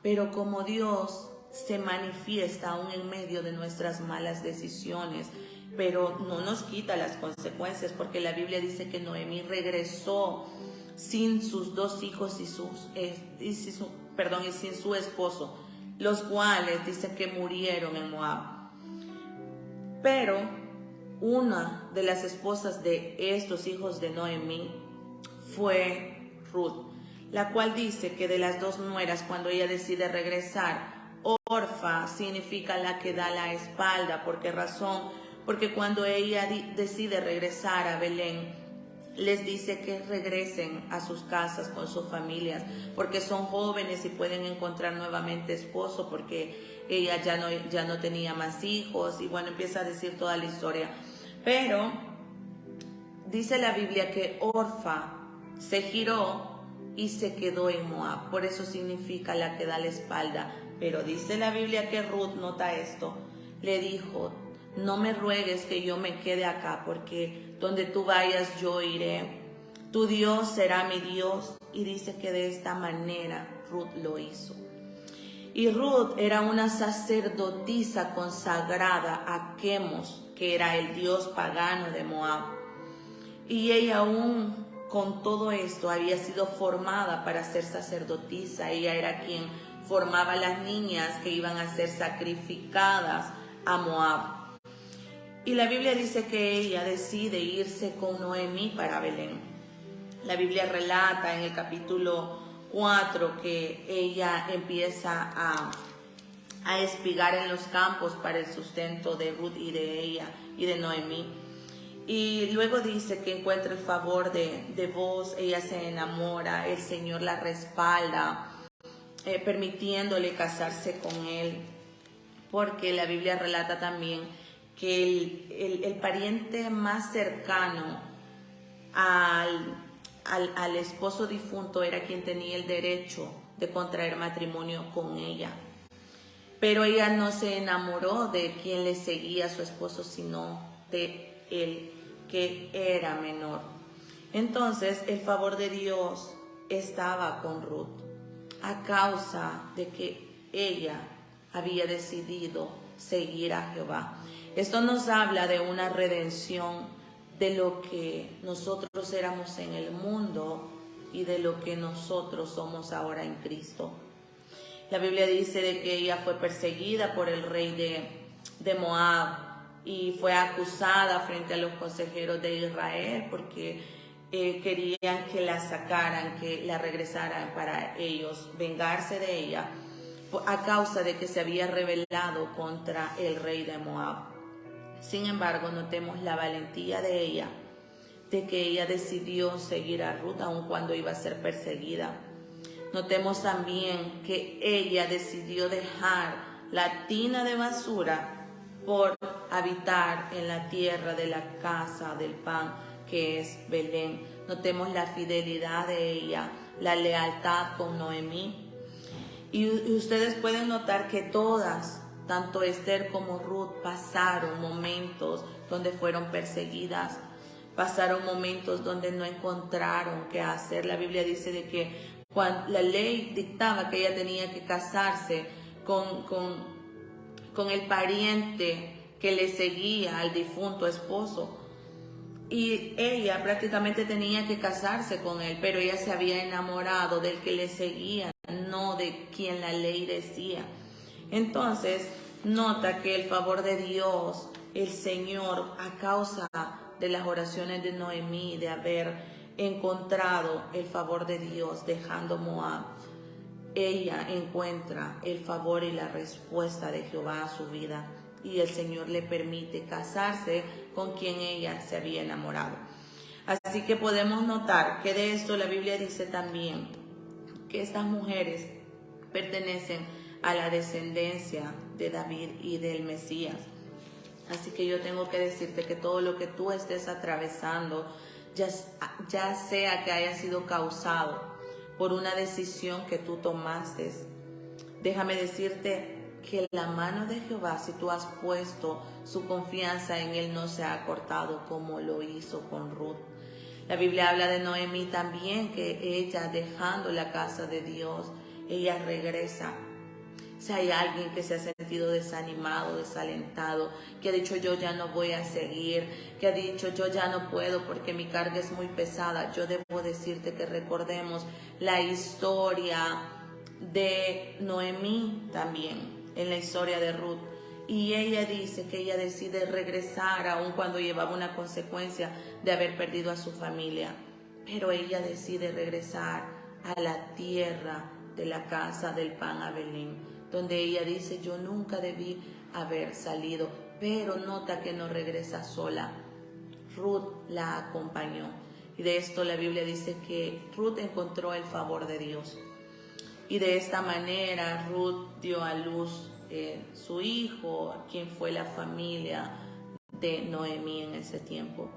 Pero como Dios se manifiesta aún en medio de nuestras malas decisiones, pero no nos quita las consecuencias, porque la Biblia dice que Noemí regresó sin sus dos hijos y sin su esposo, los cuales dicen que murieron en Moab. Pero una de las esposas de estos hijos de Noemí fue Ruth, la cual dice que de las dos nueras, cuando ella decide regresar, Orfa significa la que da la espalda. ¿Por qué razón? Porque cuando ella decide regresar a Belén, les dice que regresen a sus casas con sus familias, porque son jóvenes y pueden encontrar nuevamente esposo, porque ella ya no tenía más hijos, y bueno, empieza a decir toda la historia. Pero dice la Biblia que Orfa se giró y se quedó en Moab, por eso significa la que da la espalda. Pero dice la Biblia que Ruth, nota esto, le dijo: no me ruegues que yo me quede acá, porque donde tú vayas yo iré, tu Dios será mi Dios. Y dice que de esta manera Ruth lo hizo. Y Ruth era una sacerdotisa consagrada a Quemos, que era el dios pagano de Moab. Y ella aún con todo esto había sido formada para ser sacerdotisa. Ella era quien formaba a las niñas que iban a ser sacrificadas a Moab. Y la Biblia dice que ella decide irse con Noemí para Belén. La Biblia relata en el capítulo 4 que ella empieza a espigar en los campos para el sustento de Ruth y de ella y de Noemí. Y luego dice que encuentra el favor de Boaz, ella se enamora, el Señor la respalda, permitiéndole casarse con él, porque la Biblia relata también que el pariente más cercano al esposo difunto era quien tenía el derecho de contraer matrimonio con ella. Pero ella no se enamoró de quien le seguía a su esposo, sino de él, que era menor. Entonces el favor de Dios estaba con Ruth a causa de que ella había decidido seguir a Jehová. Esto nos habla de una redención de lo que nosotros éramos en el mundo y de lo que nosotros somos ahora en Cristo. La Biblia dice de que ella fue perseguida por el rey de Moab y fue acusada frente a los consejeros de Israel porque querían que la sacaran, que la regresaran para ellos vengarse de ella a causa de que se había rebelado contra el rey de Moab. Sin embargo, notemos la valentía de ella, de que ella decidió seguir a Ruth aun cuando iba a ser perseguida. Notemos también que ella decidió dejar la tina de basura por habitar en la tierra de la casa del pan, que es Belén. Notemos la fidelidad de ella, la lealtad con Noemí. Y ustedes pueden notar que todas, tanto Esther como Ruth, pasaron momentos donde fueron perseguidas, pasaron momentos donde no encontraron qué hacer. La Biblia dice de que cuando la ley dictaba que ella tenía que casarse con el pariente que le seguía al difunto esposo, y ella prácticamente tenía que casarse con él, pero ella se había enamorado del que le seguía, no de quien la ley decía. Entonces nota que el favor de Dios, el Señor, a causa de las oraciones de Noemí, de haber encontrado el favor de Dios dejando Moab, ella encuentra el favor y la respuesta de Jehová a su vida, y el Señor le permite casarse con quien ella se había enamorado. Así que podemos notar que de esto la Biblia dice también que estas mujeres pertenecen a la descendencia de David y del Mesías. Así que yo tengo que decirte que todo lo que tú estés atravesando, ya sea que haya sido causado por una decisión que tú tomaste, déjame decirte que la mano de Jehová, si tú has puesto su confianza en él, no se ha cortado como lo hizo con Ruth. La Biblia habla de Noemí también, que ella, dejando la casa de Dios, ella regresa. Si hay alguien que se ha sentido desanimado, desalentado, que ha dicho yo ya no voy a seguir, que ha dicho yo ya no puedo porque mi carga es muy pesada, yo debo decirte que recordemos la historia de Noemí también, en la historia de Ruth. Y ella dice que ella decide regresar aun cuando llevaba una consecuencia de haber perdido a su familia. Pero ella decide regresar a la tierra de la casa del pan a Belén, donde ella dice yo nunca debí haber salido. Pero nota que no regresa sola. Ruth la acompañó. Y de esto la Biblia dice que Ruth encontró el favor de Dios. Y de esta manera Ruth dio a luz su hijo, quien fue la familia de Noemí en ese tiempo.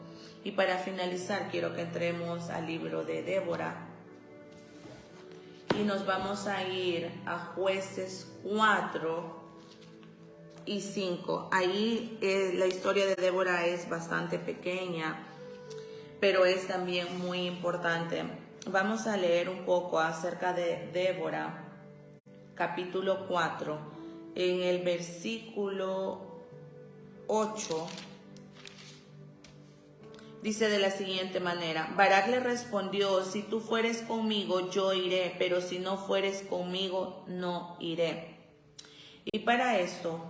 Y para finalizar, quiero que entremos al libro de Débora. Y nos vamos a ir a Jueces 4 y 5. Ahí la historia de Débora es bastante pequeña, pero es también muy importante. Vamos a leer un poco acerca de Débora, capítulo 4, en el versículo 8. Dice de la siguiente manera: Barak le respondió: si tú fueres conmigo, yo iré, pero si no fueres conmigo, no iré. Y para esto,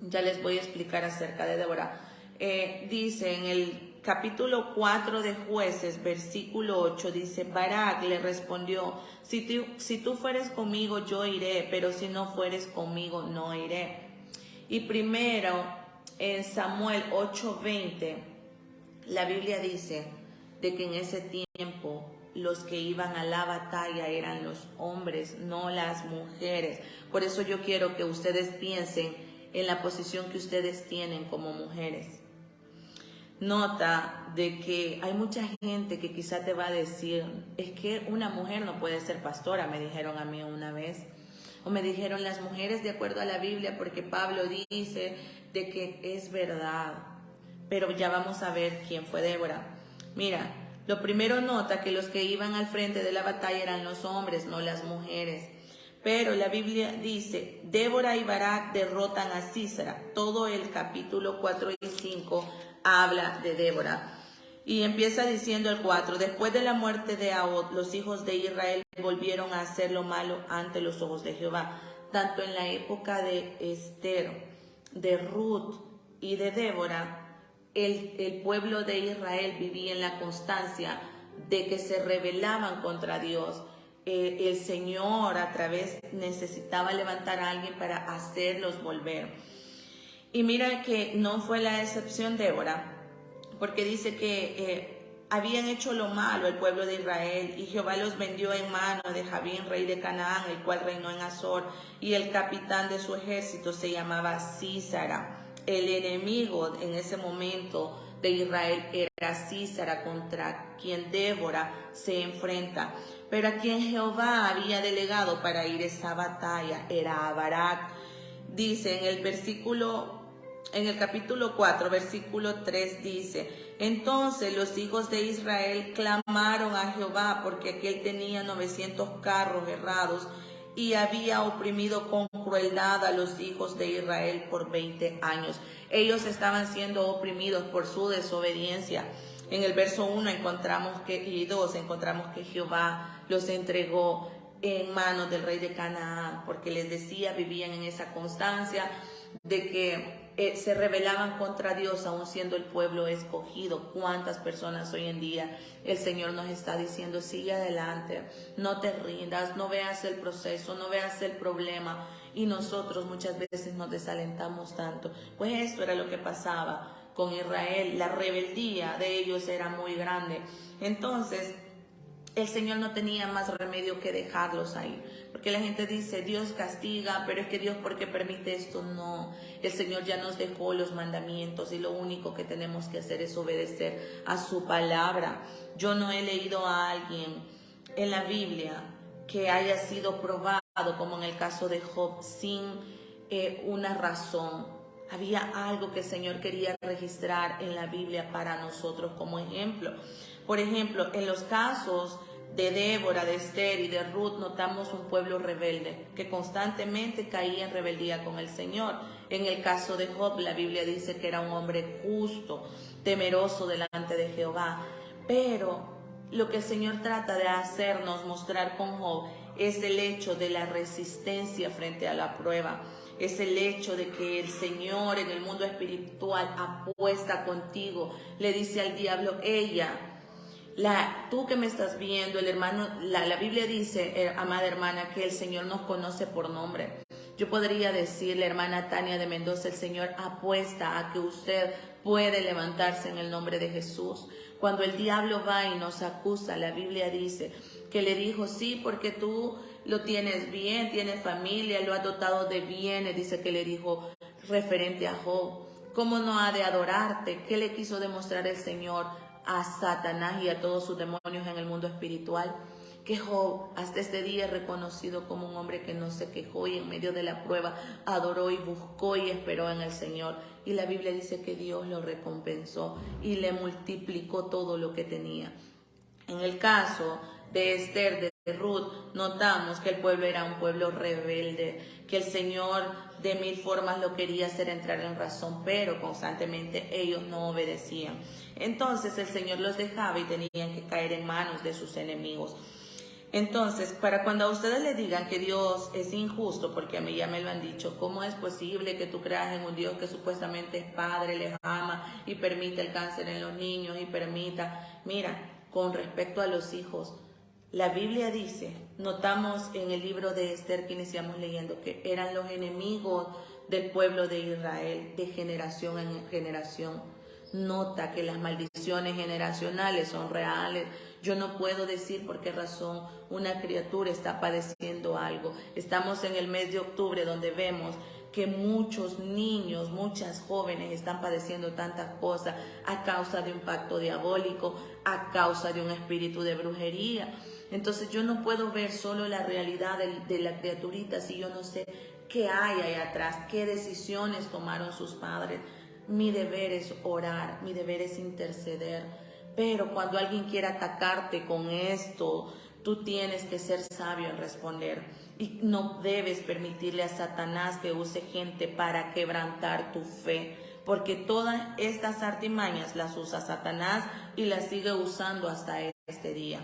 ya les voy a explicar acerca de Débora. Dice en el capítulo 4 de Jueces, versículo 8, dice: Barak le respondió: si tú fueres conmigo, yo iré, pero si no fueres conmigo, no iré. Y primero, en Samuel 8:20, la Biblia dice de que en ese tiempo los que iban a la batalla eran los hombres, no las mujeres. Por eso yo quiero que ustedes piensen en la posición que ustedes tienen como mujeres. Nota de que hay mucha gente que quizá te va a decir: es que una mujer no puede ser pastora, me dijeron a mí una vez. O me dijeron las mujeres de acuerdo a la Biblia, porque Pablo dice de que es verdad. Pero ya vamos a ver quién fue Débora. Mira, lo primero, nota que los que iban al frente de la batalla eran los hombres, no las mujeres. Pero la Biblia dice: Débora y Barak derrotan a Sísara. Todo el capítulo 4 y 5 habla de Débora. Y empieza diciendo el 4: después de la muerte de Ahod, los hijos de Israel volvieron a hacer lo malo ante los ojos de Jehová. Tanto en la época de Esther, de Ruth y de Débora, el pueblo de Israel vivía en la constancia de que se rebelaban contra Dios. El Señor a través necesitaba levantar a alguien para hacerlos volver. Y mira que no fue la excepción Débora, porque dice que habían hecho lo malo el pueblo de Israel, y Jehová los vendió en mano de Jabín, rey de Canaán, el cual reinó en Azor, y el capitán de su ejército se llamaba Sísara. El enemigo en ese momento de Israel era Sísara, contra quien Débora se enfrenta. Pero a quien Jehová había delegado para ir a esa batalla era a Barak. Dice en el capítulo 4, versículo 3 dice: entonces los hijos de Israel clamaron a Jehová, porque aquel tenía 900 carros herrados y había oprimido con crueldad a los hijos de Israel por 20 años. Ellos estaban siendo oprimidos por su desobediencia. En el verso 1 y 2 encontramos que Jehová los entregó en manos del rey de Canaán, porque les decía, vivían en esa constancia de que se rebelaban contra Dios, aun siendo el pueblo escogido. ¿Cuántas personas hoy en día el Señor nos está diciendo: sigue adelante, no te rindas, no veas el proceso, no veas el problema? Y nosotros muchas veces nos desalentamos tanto. Pues esto era lo que pasaba con Israel. La rebeldía de ellos era muy grande. Entonces el Señor no tenía más remedio que dejarlos ahí. Porque la gente dice: Dios castiga, pero es que Dios, ¿por qué permite esto? No, el Señor ya nos dejó los mandamientos y lo único que tenemos que hacer es obedecer a su palabra. Yo no he leído a alguien en la Biblia que haya sido probado, como en el caso de Job, sin una razón. Había algo que el Señor quería registrar en la Biblia para nosotros como ejemplo. Por ejemplo, en los casos de Débora, de Esther y de Ruth, notamos un pueblo rebelde que constantemente caía en rebeldía con el Señor. En el caso de Job, la Biblia dice que era un hombre justo, temeroso delante de Jehová. Pero lo que el Señor trata de hacernos mostrar con Job es el hecho de la resistencia frente a la prueba. Es el hecho de que el Señor en el mundo espiritual apuesta contigo. Le dice al diablo: tú que me estás viendo, el hermano, la Biblia dice, amada hermana, que el Señor nos conoce por nombre. Yo podría decirle, hermana Tania de Mendoza, el Señor apuesta a que usted puede levantarse en el nombre de Jesús. Cuando el diablo va y nos acusa, la Biblia dice que le dijo, sí, porque tú lo tienes bien, tienes familia, lo has dotado de bienes, dice que le dijo referente a Job. ¿Cómo no ha de adorarte? ¿Qué le quiso demostrar el Señor a Satanás y a todos sus demonios en el mundo espiritual? Que Job hasta este día es reconocido como un hombre que no se quejó y en medio de la prueba adoró y buscó y esperó en el Señor. Y la Biblia dice que Dios lo recompensó y le multiplicó todo lo que tenía. En el caso de Esther, de Ruth, notamos que el pueblo era un pueblo rebelde, que el Señor de mil formas lo quería hacer entrar en razón, pero constantemente ellos no obedecían. Entonces el Señor los dejaba y tenían que caer en manos de sus enemigos. Entonces, para cuando a ustedes le digan que Dios es injusto, porque a mí ya me lo han dicho, ¿cómo es posible que tú creas en un Dios que supuestamente es Padre, les ama y permite el cáncer en los niños y permita? Mira, con respecto a los hijos, la Biblia dice, notamos en el libro de Esther que iniciamos leyendo, que eran los enemigos del pueblo de Israel de generación en generación. Nota que las maldiciones generacionales son reales. Yo no puedo decir por qué razón una criatura está padeciendo algo. Estamos en el mes de octubre donde vemos que muchos niños, muchas jóvenes están padeciendo tantas cosas a causa de un pacto diabólico, a causa de un espíritu de brujería. Entonces yo no puedo ver solo la realidad de la criaturita si yo no sé qué hay ahí atrás, qué decisiones tomaron sus padres. Mi deber es orar, mi deber es interceder. Pero cuando alguien quiera atacarte con esto, tú tienes que ser sabio en responder. Y no debes permitirle a Satanás que use gente para quebrantar tu fe. Porque todas estas artimañas las usa Satanás y las sigue usando hasta este día.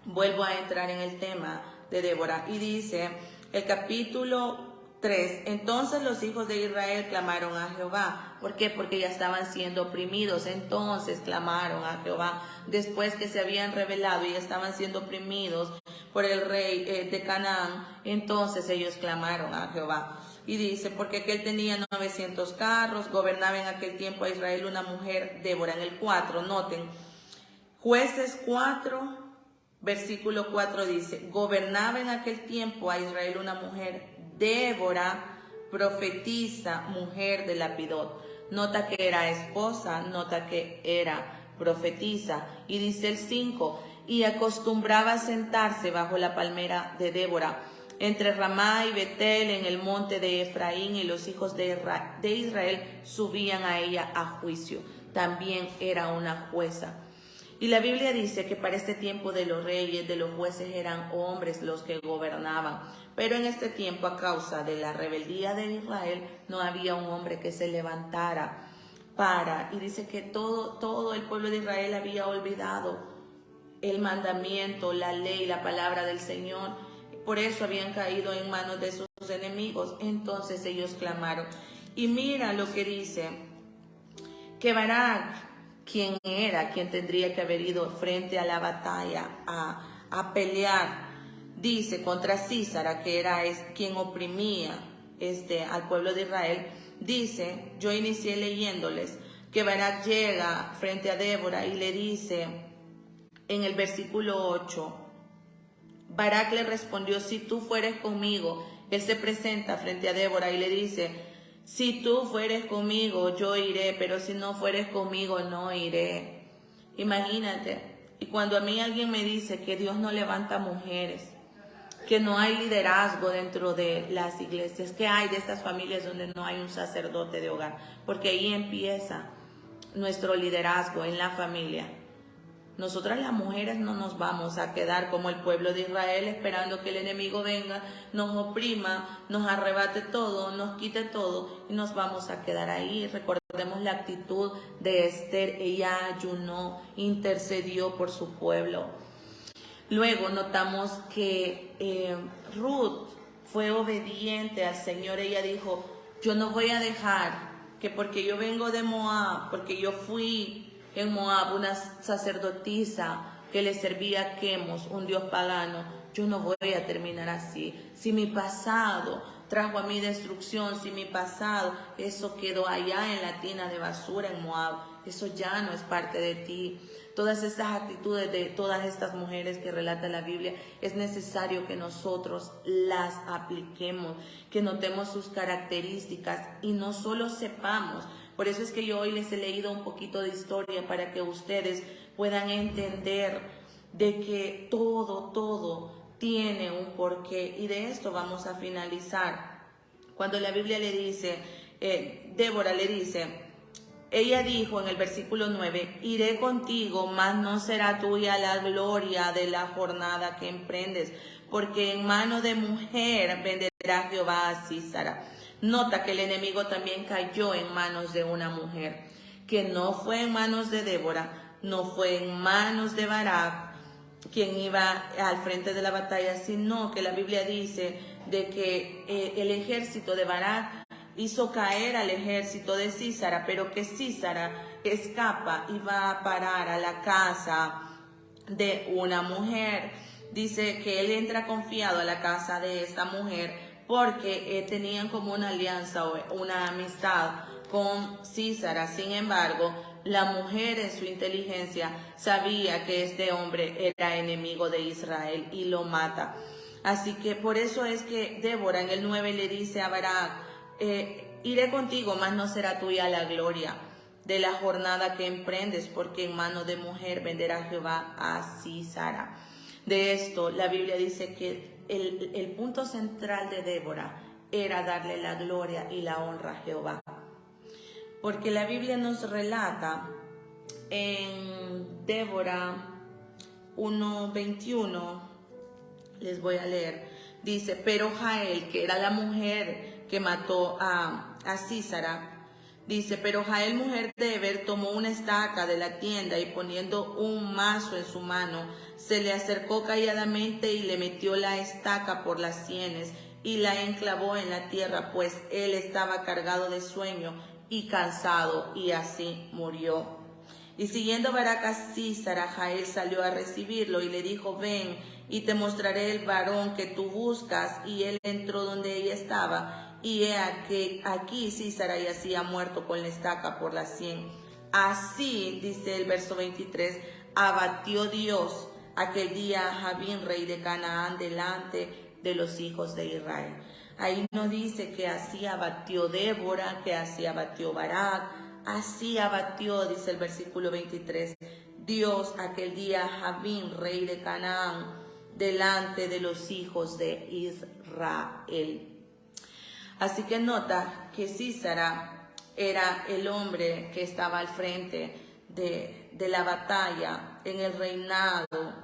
Vuelvo a entrar en el tema de Débora. Y dice el capítulo 3, entonces los hijos de Israel clamaron a Jehová. ¿Por qué? Porque ya estaban siendo oprimidos. Entonces clamaron a Jehová. Después que se habían rebelado y estaban siendo oprimidos por el rey de Canaán, entonces ellos clamaron a Jehová. Y dice, porque aquel tenía 900 carros, gobernaba en aquel tiempo a Israel una mujer, Débora. En el 4, noten, Jueces 4, versículo 4 dice, gobernaba en aquel tiempo a Israel una mujer, Débora, profetisa, mujer de Lapidot. Nota que era esposa, nota que era profetisa. Y dice el 5, y acostumbraba a sentarse bajo la palmera de Débora, entre Ramá y Betel, en el monte de Efraín, y los hijos de Israel subían a ella a juicio. También era una jueza. Y la Biblia dice que para este tiempo de los reyes, de los jueces, eran hombres los que gobernaban. Pero en este tiempo, a causa de la rebeldía de Israel, no había un hombre que se levantara y dice que todo el pueblo de Israel había olvidado el mandamiento, la ley, la palabra del Señor. Por eso habían caído en manos de sus enemigos. Entonces ellos clamaron. Y mira lo que dice, que Barak, quien tendría que haber ido frente a la batalla a pelear, dice, contra Císara, que era quien oprimía al pueblo de Israel, dice, yo inicié leyéndoles, que Barak llega frente a Débora y le dice, en el versículo 8, Barak le respondió, si tú fueres conmigo. Él se presenta frente a Débora y le dice, si tú fueres conmigo, yo iré, pero si no fueres conmigo, no iré. Imagínate. Y cuando a mí alguien me dice que Dios no levanta mujeres, que no hay liderazgo dentro de las iglesias, que hay de estas familias donde no hay un sacerdote de hogar, porque ahí empieza nuestro liderazgo en la familia. Nosotras las mujeres no nos vamos a quedar como el pueblo de Israel esperando que el enemigo venga, nos oprima, nos arrebate todo, nos quite todo y nos vamos a quedar ahí. Recordemos la actitud de Esther, ella ayunó, intercedió por su pueblo. Luego notamos que Ruth fue obediente al Señor. Ella dijo, yo no voy a dejar que porque yo vengo de Moab, porque yo fui en Moab una sacerdotisa que le servía a Quemos, un dios pagano, yo no voy a terminar así. Si mi pasado trajo a mi destrucción, si mi pasado, eso quedó allá en la tina de basura en Moab, eso ya no es parte de ti. Todas estas actitudes de todas estas mujeres que relata la Biblia, es necesario que nosotros las apliquemos, que notemos sus características y no solo sepamos. Por eso es que yo hoy les he leído un poquito de historia para que ustedes puedan entender de que todo tiene un porqué, y de esto vamos a finalizar. Cuando la Biblia le dice, Débora le dice, ella dijo en el versículo 9, iré contigo, mas no será tuya la gloria de la jornada que emprendes, porque en mano de mujer venderá Jehová a Sísara. Nota que el enemigo también cayó en manos de una mujer, que no fue en manos de Débora, no fue en manos de Barak, quien iba al frente de la batalla, sino que la Biblia dice de que el ejército de Barak hizo caer al ejército de Sísara, pero que Sísara escapa y va a parar a la casa de una mujer. Dice que él entra confiado a la casa de esta mujer porque tenían como una alianza o una amistad con Sísara. Sin embargo, la mujer en su inteligencia sabía que este hombre era enemigo de Israel y lo mata. Así que por eso es que Débora en el 9 le dice a Barak, iré contigo, mas no será tuya la gloria de la jornada que emprendes, porque en mano de mujer venderá Jehová a Sísara. De esto la Biblia dice que el punto central de Débora era darle la gloria y la honra a Jehová. Porque la Biblia nos relata en Débora 1:21, les voy a leer, dice, pero Jael, que era la mujer que mató a Sísara, dice, pero Jael, mujer de Heber, tomó una estaca de la tienda y poniendo un mazo en su mano, se le acercó calladamente y le metió la estaca por las sienes y la enclavó en la tierra, pues él estaba cargado de sueño y cansado, y así murió. Y siguiendo Barak a Sísara, Jael salió a recibirlo y le dijo, ven y te mostraré el varón que tú buscas. Y él entró donde ella estaba, y he aquí Sísara yacía muerto con la estaca por la sien. Así, dice el verso 23, abatió Dios aquel día a Jabín, rey de Canaán, delante de los hijos de Israel. Ahí no dice que así abatió Débora, que así abatió Barak, así abatió, dice el versículo 23, Dios aquel día a Jabín, rey de Canaán, delante de los hijos de Israel. Así que nota que Sísara era el hombre que estaba al frente de la batalla en el reinado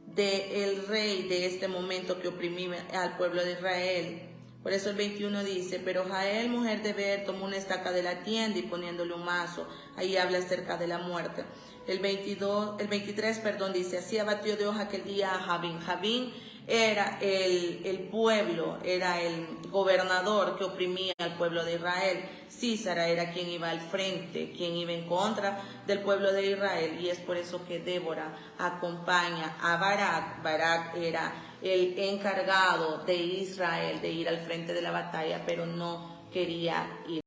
del rey de este momento que oprimía al pueblo de Israel. Por eso el 21 dice, pero Jael, mujer de Heber, tomó una estaca de la tienda y poniéndole un mazo. Ahí habla acerca de la muerte. El 23 dice, así abatió Dios aquel día a Jabín. Jabín era el pueblo, era el gobernador que oprimía al pueblo de Israel. Sísara era quien iba al frente, quien iba en contra del pueblo de Israel, y es por eso que Débora acompaña a Barak. Barak era el encargado de Israel de ir al frente de la batalla, pero no quería ir.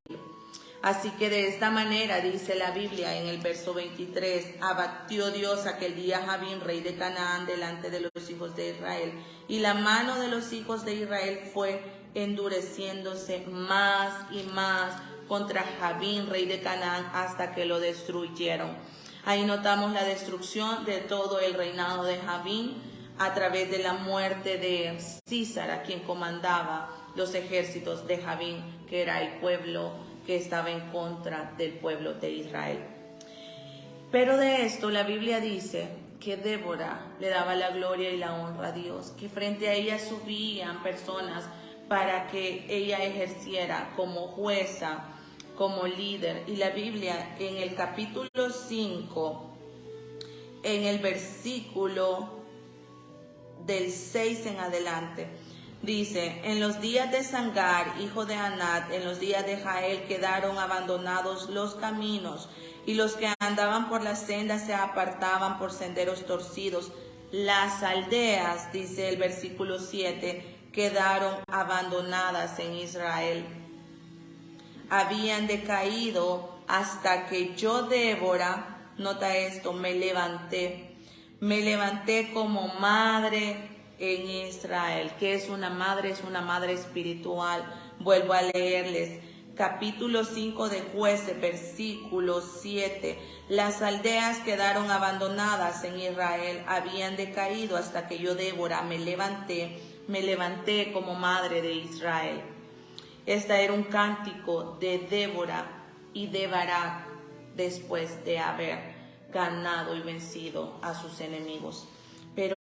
Así que de esta manera dice la Biblia en el verso 23, abatió Dios aquel día a Jabín, rey de Canaán, delante de los hijos de Israel, y la mano de los hijos de Israel fue endureciéndose más y más contra Jabín, rey de Canaán, hasta que lo destruyeron. Ahí notamos la destrucción de todo el reinado de Jabín a través de la muerte de Sísara, quien comandaba los ejércitos de Jabín, que era el pueblo que estaba en contra del pueblo de Israel. Pero de esto la Biblia dice que Débora le daba la gloria y la honra a Dios, que frente a ella subían personas para que ella ejerciera como jueza, como líder. Y la Biblia en el capítulo 5, en el versículo del 6 en adelante, dice, en los días de Sangar, hijo de Anat, en los días de Jael, quedaron abandonados los caminos, y los que andaban por las sendas se apartaban por senderos torcidos. Las aldeas, dice el versículo 7, quedaron abandonadas en Israel. Habían decaído hasta que yo, Débora, nota esto, me levanté como madre en Israel. ¿Qué es una madre? Es una madre espiritual. Vuelvo a leerles. Capítulo 5 de Jueces, versículo 7. Las aldeas quedaron abandonadas en Israel, habían decaído hasta que yo, Débora, me levanté como madre de Israel. Este era un cántico de Débora y de Barak después de haber ganado y vencido a sus enemigos. Pero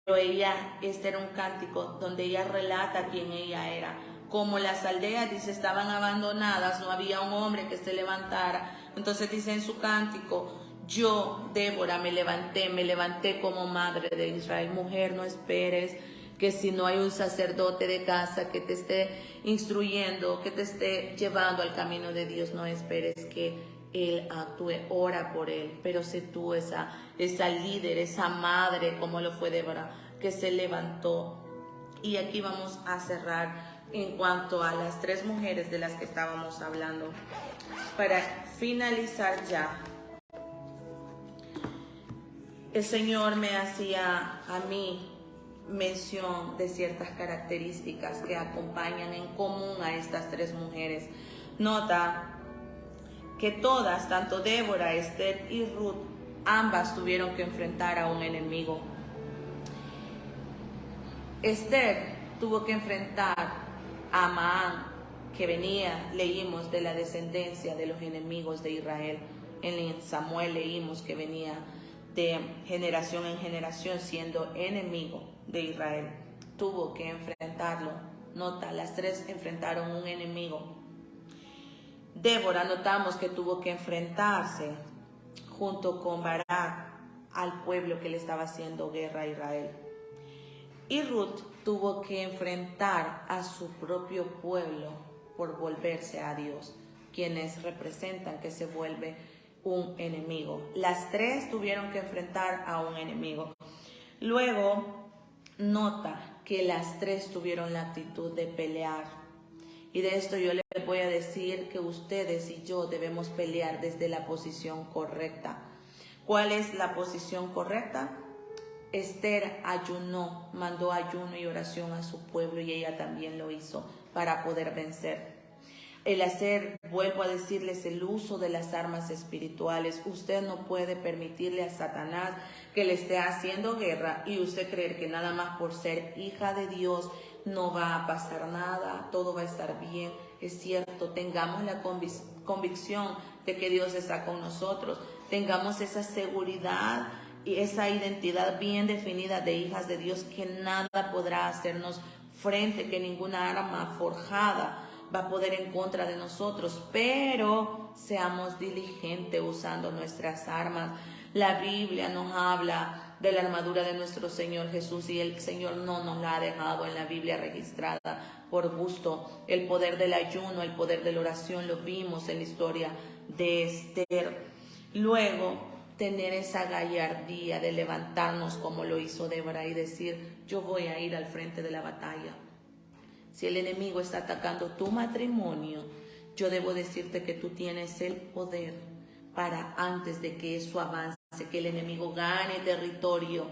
este era un cántico donde ella relata quién ella era. Como las aldeas, dice, estaban abandonadas, no había un hombre que se levantara. Entonces dice en su cántico, yo, Débora, me levanté como madre de Israel. Mujer, no esperes que si no hay un sacerdote de casa que te esté instruyendo, que te esté llevando al camino de Dios, no esperes que Él actúe, ora por Él. Pero sé tú esa líder, esa madre, como lo fue Débora, que se levantó. Y aquí vamos a cerrar en cuanto a las 3 mujeres de las que estábamos hablando. Para finalizar ya, el Señor me hacía a mí mención de ciertas características que acompañan en común a estas 3 mujeres. Nota que todas, tanto Débora, Esther y Ruth, ambas tuvieron que enfrentar a un enemigo. Esther tuvo que enfrentar a Amán, que venía, leímos, de la descendencia de los enemigos de Israel. En Samuel leímos que venía de generación en generación siendo enemigo de Israel. Tuvo que enfrentarlo. Nota, las 3 enfrentaron un enemigo. Débora, notamos que tuvo que enfrentarse junto con Barak al pueblo que le estaba haciendo guerra a Israel. Y Ruth tuvo que enfrentar a su propio pueblo por volverse a Dios, quienes representan que se vuelve un enemigo. Las 3 tuvieron que enfrentar a un enemigo. Luego, nota que las 3 tuvieron la actitud de pelear. Y de esto yo les voy a decir que ustedes y yo debemos pelear desde la posición correcta. ¿Cuál es la posición correcta? Esther ayunó, mandó ayuno y oración a su pueblo y ella también lo hizo para poder vencer. El hacer, vuelvo a decirles, el uso de las armas espirituales. Usted no puede permitirle a Satanás que le esté haciendo guerra y usted creer que nada más por ser hija de Dios no va a pasar nada, todo va a estar bien. Es cierto, tengamos la convicción de que Dios está con nosotros, tengamos esa seguridad y esa identidad bien definida de hijas de Dios, que nada podrá hacernos frente, que ninguna arma forjada va a poder en contra de nosotros, pero seamos diligentes usando nuestras armas. La Biblia nos habla de la armadura de nuestro Señor Jesús y el Señor no nos la ha dejado en la Biblia registrada por gusto. El poder del ayuno, el poder de la oración lo vimos en la historia de Esther. Luego, tener esa gallardía de levantarnos como lo hizo Débora y decir, yo voy a ir al frente de la batalla. Si el enemigo está atacando tu matrimonio, yo debo decirte que tú tienes el poder para, antes de que eso avance, que el enemigo gane territorio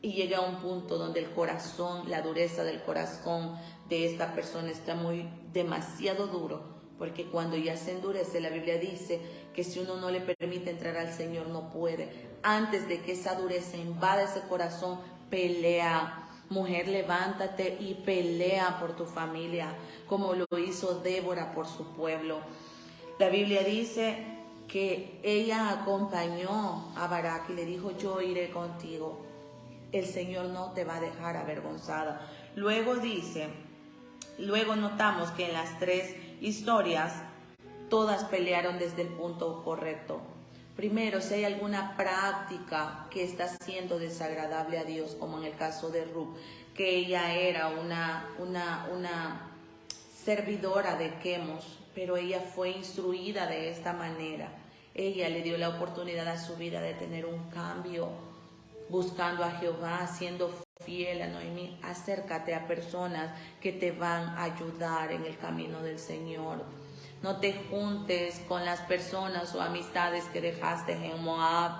y llegue a un punto donde el corazón, la dureza del corazón de esta persona está demasiado duro. Porque cuando ya se endurece, la Biblia dice que si uno no le permite entrar al Señor, no puede. Antes de que esa dureza invada ese corazón, pelea. Mujer, levántate y pelea por tu familia, como lo hizo Débora por su pueblo. La Biblia dice que ella acompañó a Barak y le dijo, yo iré contigo. El Señor no te va a dejar avergonzada. Luego notamos que en las 3 historias, todas pelearon desde el punto correcto. Primero, si hay alguna práctica que está siendo desagradable a Dios, como en el caso de Ruth, que ella era una servidora de Quemos, pero ella fue instruida de esta manera. Ella le dio la oportunidad a su vida de tener un cambio, buscando a Jehová, siendo fiel a Noemí, acércate a personas que te van a ayudar en el camino del Señor. No te juntes con las personas o amistades que dejaste en Moab,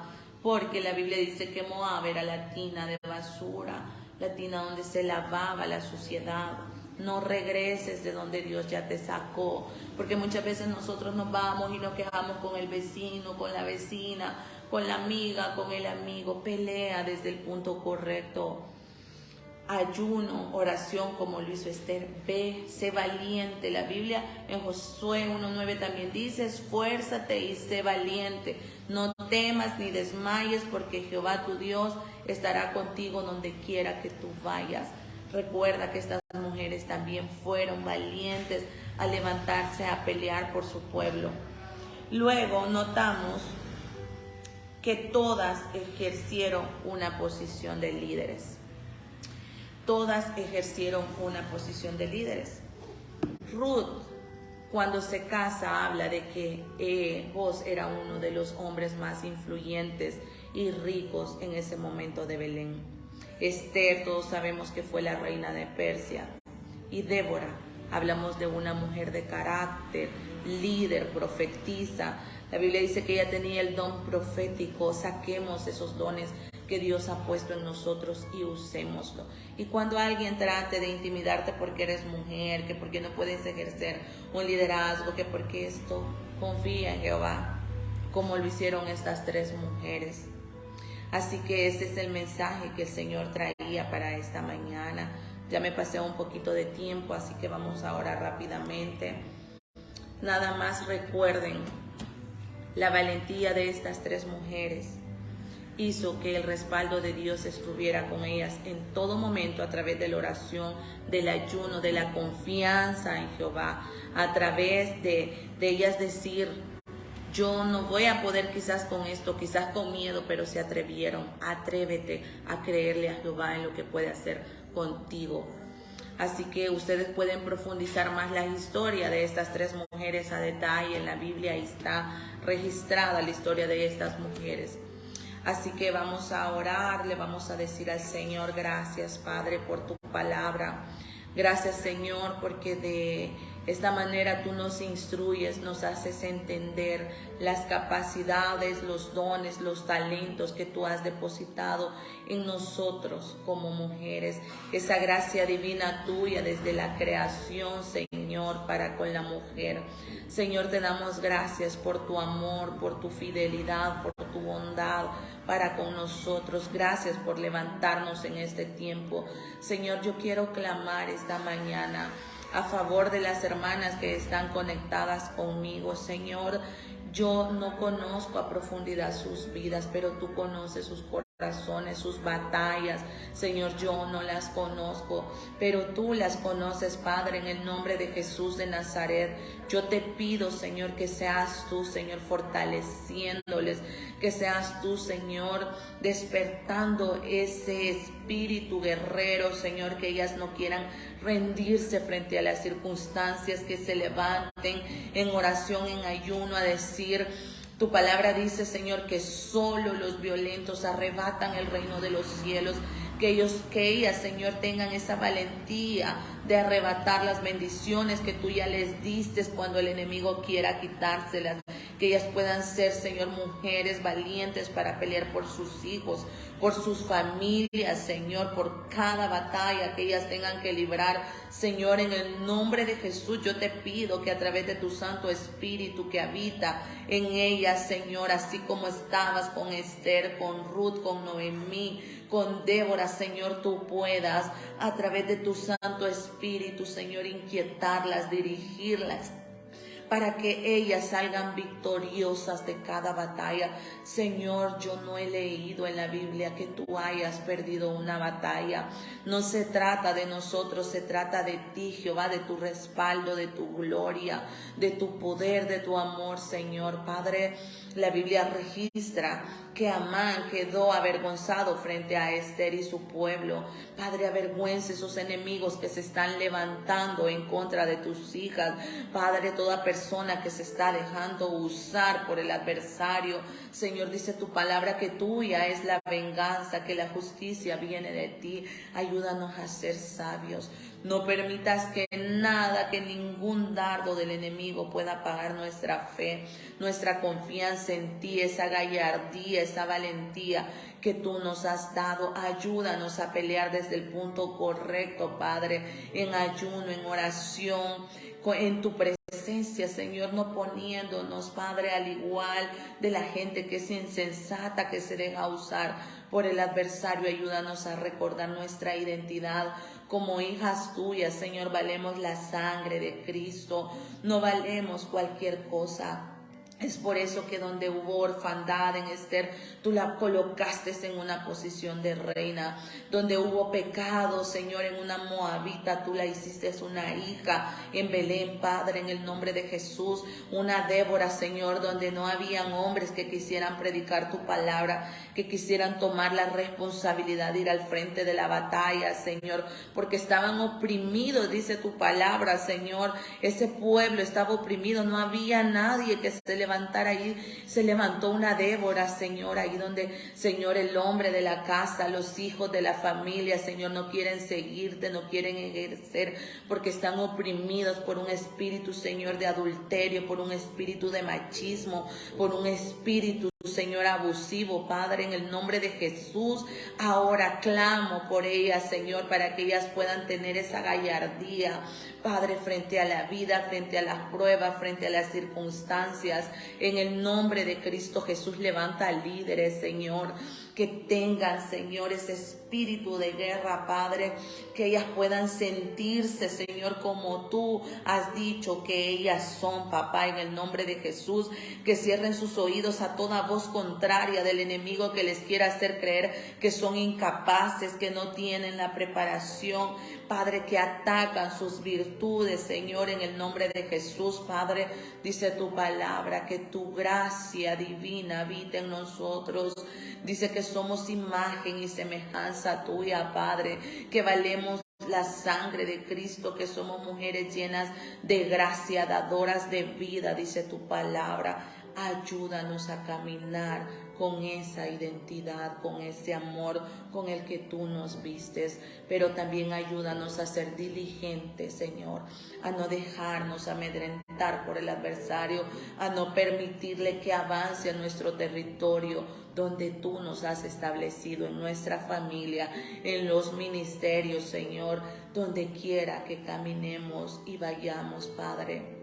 porque la Biblia dice que Moab era la tina de basura, la tina donde se lavaba la suciedad. No regreses de donde Dios ya te sacó, porque muchas veces nosotros nos vamos y nos quejamos con el vecino, con la vecina, con la amiga, con el amigo. Pelea desde el punto correcto. Ayuno, oración como lo hizo Esther. Ve, sé valiente. La Biblia en Josué 1:9 también dice: esfuérzate y sé valiente. No temas ni desmayes, porque Jehová tu Dios estará contigo donde quiera que tú vayas. Recuerda que estas mujeres también fueron valientes a levantarse a pelear por su pueblo. Luego notamos que todas ejercieron una posición de líderes. Todas ejercieron una posición de líderes. Ruth, cuando se casa, habla de que Boaz era uno de los hombres más influyentes y ricos en ese momento de Belén. Esther, todos sabemos que fue la reina de Persia. Y Débora, hablamos de una mujer de carácter, líder, profetiza. La Biblia dice que ella tenía el don profético. Saquemos esos dones que Dios ha puesto en nosotros y usémoslo. Y cuando alguien trate de intimidarte porque eres mujer, que porque no puedes ejercer un liderazgo, que porque esto, confía en Jehová, como lo hicieron estas tres mujeres. Así que este es el mensaje que el Señor traía para esta mañana. Ya me pasé un poquito de tiempo, así que vamos ahora rápidamente. Nada más recuerden, la valentía de estas tres mujeres hizo que el respaldo de Dios estuviera con ellas en todo momento, a través de la oración, del ayuno, de la confianza en Jehová, a través de ellas decir: yo no voy a poder quizás con esto, quizás con miedo, pero se atrevieron. Atrévete a creerle a Jehová en lo que puede hacer contigo. Así que ustedes pueden profundizar más la historia de estas tres mujeres a detalle. En la Biblia ahí está registrada la historia de estas mujeres. Así que vamos a orar, le vamos a decir al Señor: gracias, Padre, por tu palabra. Gracias, Señor, porque de esta manera tú nos instruyes, nos haces entender las capacidades, los dones, los talentos que tú has depositado en nosotros como mujeres. Esa gracia divina tuya desde la creación, Señor, para con la mujer. Señor, te damos gracias por tu amor, por tu fidelidad, por tu bondad para con nosotros. Gracias por levantarnos en este tiempo. Señor, yo quiero clamar esta mañana a favor de las hermanas que están conectadas conmigo. Señor, yo no conozco a profundidad sus vidas, pero tú conoces sus corazones, sus batallas. Señor, yo no las conozco, pero tú las conoces, Padre. En el nombre de Jesús de Nazaret, yo te pido, Señor, que seas tú, Señor, fortaleciéndoles, que seas tú, Señor, despertando ese espíritu guerrero, Señor, que ellas no quieran rendirse frente a las circunstancias, que se levanten en oración, en ayuno, a decir: tu palabra dice, Señor, que solo los violentos arrebatan el reino de los cielos. Que ellas, Señor, tengan esa valentía de arrebatar las bendiciones que tú ya les diste cuando el enemigo quiera quitárselas. Que ellas puedan ser, Señor, mujeres valientes para pelear por sus hijos, por sus familias, Señor, por cada batalla que ellas tengan que librar. Señor, en el nombre de Jesús, yo te pido que a través de tu Santo Espíritu que habita en ellas, Señor, así como estabas con Esther, con Ruth, con Noemí, con Débora, Señor, tú puedas a través de tu Santo Espíritu, Señor, inquietarlas, dirigirlas, para que ellas salgan victoriosas de cada batalla. Señor, yo no he leído en la Biblia que tú hayas perdido una batalla. No se trata de nosotros, se trata de ti, Jehová, de tu respaldo, de tu gloria, de tu poder, de tu amor, Señor. Padre, la Biblia registra que Amán quedó avergonzado frente a Esther y su pueblo. Padre, avergüenza esos enemigos que se están levantando en contra de tus hijas. Padre, toda persona persona que se está dejando usar por el adversario. Señor, dice tu palabra que tuya es la venganza, que la justicia viene de ti. Ayúdanos a ser sabios. No permitas que nada, que ningún dardo del enemigo pueda apagar nuestra fe, nuestra confianza en ti, esa gallardía, esa valentía que tú nos has dado. Ayúdanos a pelear desde el punto correcto, Padre, en ayuno, en oración, en tu presencia, Señor, no poniéndonos, Padre, al igual de la gente que es insensata, que se deja usar por el adversario. Ayúdanos a recordar nuestra identidad como hijas tuyas, Señor. Valemos la sangre de Cristo, no valemos cualquier cosa. Es por eso que donde hubo orfandad en Esther, tú la colocaste en una posición de reina. Donde hubo pecado, Señor, en una moabita, tú la hiciste una hija. En Belén, Padre, en el nombre de Jesús, una Débora, Señor, donde no habían hombres que quisieran predicar tu palabra, que quisieran tomar la responsabilidad de ir al frente de la batalla, Señor, porque estaban oprimidos, dice tu palabra, Señor. Ese pueblo estaba oprimido, no había nadie que se levantara ahí. Se levantó una Débora, Señor, ahí donde, Señor, el hombre de la casa, los hijos de la familia, Señor, no quieren seguirte, no quieren ejercer, porque están oprimidos por un espíritu, Señor, de adulterio, por un espíritu de machismo, por un espíritu, Señor, abusivo. Padre, en el nombre de Jesús, ahora clamo por ellas, Señor, para que ellas puedan tener esa gallardía, Padre, frente a la vida, frente a las pruebas, frente a las circunstancias. En el nombre de Cristo Jesús, levanta líderes, Señor, que tengan, Señor, ese espíritu de guerra, Padre, que ellas puedan sentirse, Señor, como tú has dicho que ellas son, papá, en el nombre de Jesús. Que cierren sus oídos a toda voz contraria del enemigo que les quiera hacer creer que son incapaces, que no tienen la preparación, Padre, que atacan sus virtudes, Señor, en el nombre de Jesús. Padre, dice tu palabra que tu gracia divina habita en nosotros. Dice que somos imagen y semejanza tuya, Padre, que valemos la sangre de Cristo, que somos mujeres llenas de gracia, dadoras de vida, dice tu palabra. Ayúdanos a caminar con esa identidad, con ese amor con el que tú nos vistes, pero también ayúdanos a ser diligentes, Señor, a no dejarnos amedrentar por el adversario, a no permitirle que avance a nuestro territorio donde tú nos has establecido, en nuestra familia, en los ministerios, Señor, donde quiera que caminemos y vayamos, Padre.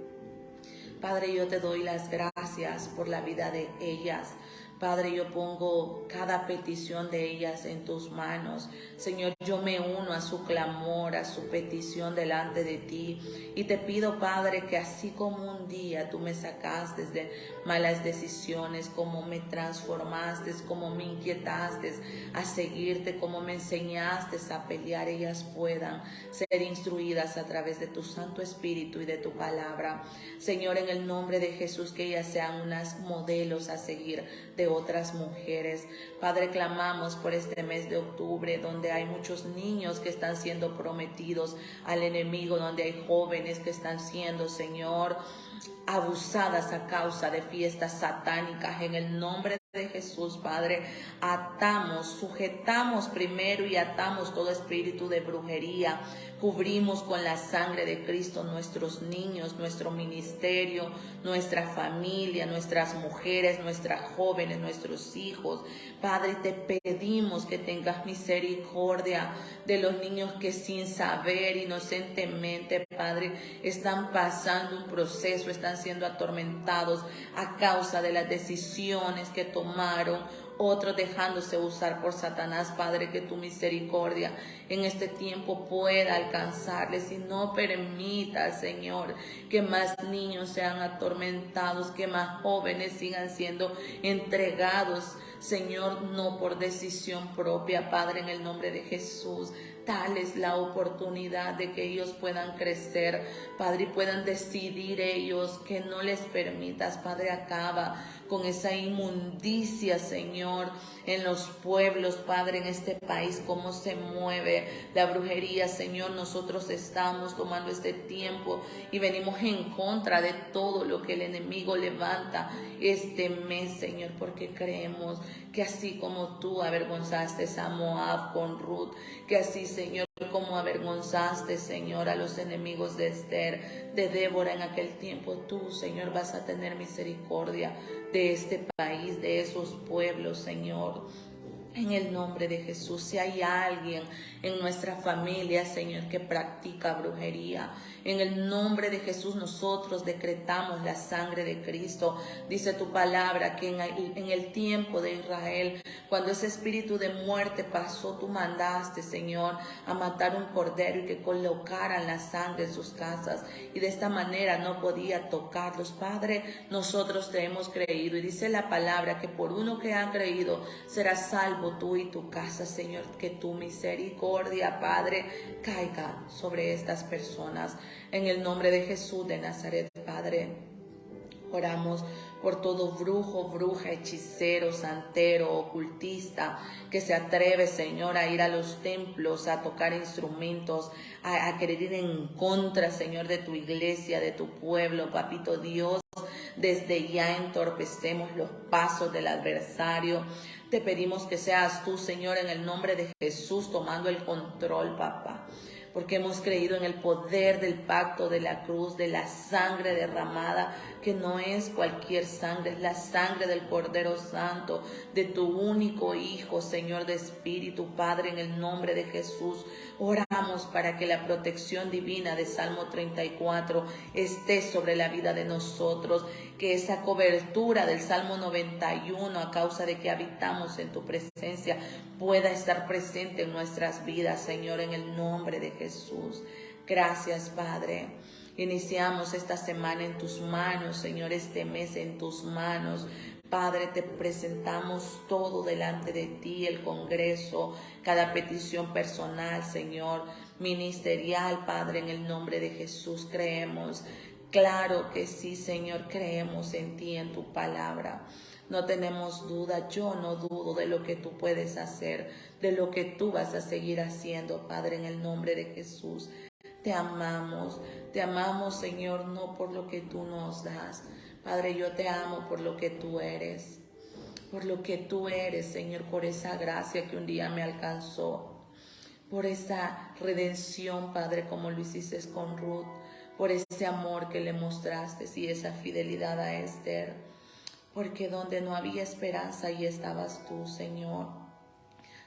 Padre, yo te doy las gracias por la vida de ellas. Padre, yo pongo cada petición de ellas en tus manos. Señor, yo me uno a su clamor, a su petición delante de ti. Y te pido, Padre, que así como un día tú me sacaste de malas decisiones, como me transformaste, como me inquietaste a seguirte, como me enseñaste a pelear, ellas puedan ser instruidas a través de tu Santo Espíritu y de tu palabra. Señor, en el nombre de Jesús, que ellas sean unas modelos a seguir de otras mujeres. Padre, clamamos por este mes de octubre, donde hay muchos niños que están siendo prometidos al enemigo, donde hay jóvenes que están siendo, Señor, abusadas a causa de fiestas satánicas. En el nombre de Jesús, Padre, atamos, sujetamos primero y atamos todo espíritu de brujería. Cubrimos con la sangre de Cristo nuestros niños, nuestro ministerio, nuestra familia, nuestras mujeres, nuestras jóvenes, nuestros hijos. Padre, te pedimos que tengas misericordia de los niños que sin saber, inocentemente, Padre, están pasando un proceso, están siendo atormentados a causa de las decisiones que tomaron, otros dejándose usar por Satanás. Padre, que tu misericordia en este tiempo pueda alcanzarles y no permita, Señor, que más niños sean atormentados, que más jóvenes sigan siendo entregados, Señor, no por decisión propia. Padre, en el nombre de Jesús, dales la oportunidad de que ellos puedan crecer, Padre, y puedan decidir ellos que no les permitas, Padre, acaba con esa inmundicia, Señor, en los pueblos, Padre, en este país, cómo se mueve la brujería, Señor. Nosotros estamos tomando este tiempo y venimos en contra de todo lo que el enemigo levanta este mes, Señor, porque creemos que así como tú avergonzaste a Moab con Ruth, que así, Señor, como avergonzaste, Señor, a los enemigos de Esther, de Débora en aquel tiempo, tú, Señor, vas a tener misericordia de este país, de esos pueblos, Señor. En el nombre de Jesús, si hay alguien en nuestra familia, Señor, que practica brujería, en el nombre de Jesús nosotros decretamos la sangre de Cristo. Dice tu palabra que en el tiempo de Israel, cuando ese espíritu de muerte pasó, tú mandaste, Señor, a matar un cordero y que colocaran la sangre en sus casas, y de esta manera no podía tocarlos. Padre, nosotros te hemos creído, y dice la palabra que por uno que ha creído será salvo tú y tu casa, Señor. Que tu misericordia, Padre, caiga sobre estas personas. En el nombre de Jesús de Nazaret, Padre, oramos por todo brujo, bruja, hechicero, santero, ocultista, que se atreve, Señor, a ir a los templos, a tocar instrumentos, a querer ir en contra, Señor, de tu iglesia, de tu pueblo, Papito Dios. Desde ya entorpecemos los pasos del adversario. Te pedimos que seas tú, Señor, en el nombre de Jesús, tomando el control, papá, porque hemos creído en el poder del pacto de la cruz, de la sangre derramada, que no es cualquier sangre, es la sangre del Cordero Santo, de tu único Hijo, Señor de Espíritu. Padre, en el nombre de Jesús, oramos para que la protección divina de Salmo 34 esté sobre la vida de nosotros, que esa cobertura del Salmo 91, a causa de que habitamos en tu presencia, pueda estar presente en nuestras vidas, Señor, en el nombre de Jesús. Gracias, Padre. Iniciamos esta semana en tus manos, Señor, este mes en tus manos. Padre, te presentamos todo delante de ti, el Congreso, cada petición personal, Señor, ministerial, Padre, en el nombre de Jesús creemos. Claro que sí, Señor, creemos en ti, en tu palabra. No tenemos duda, yo no dudo de lo que tú puedes hacer, de lo que tú vas a seguir haciendo, Padre, en el nombre de Jesús. Te amamos, Señor, no por lo que tú nos das. Padre, yo te amo por lo que tú eres, Señor, por esa gracia que un día me alcanzó, por esa redención, Padre, como lo hiciste con Ruth, por ese amor que le mostraste y esa fidelidad a Esther, porque donde no había esperanza, ahí estabas tú, Señor.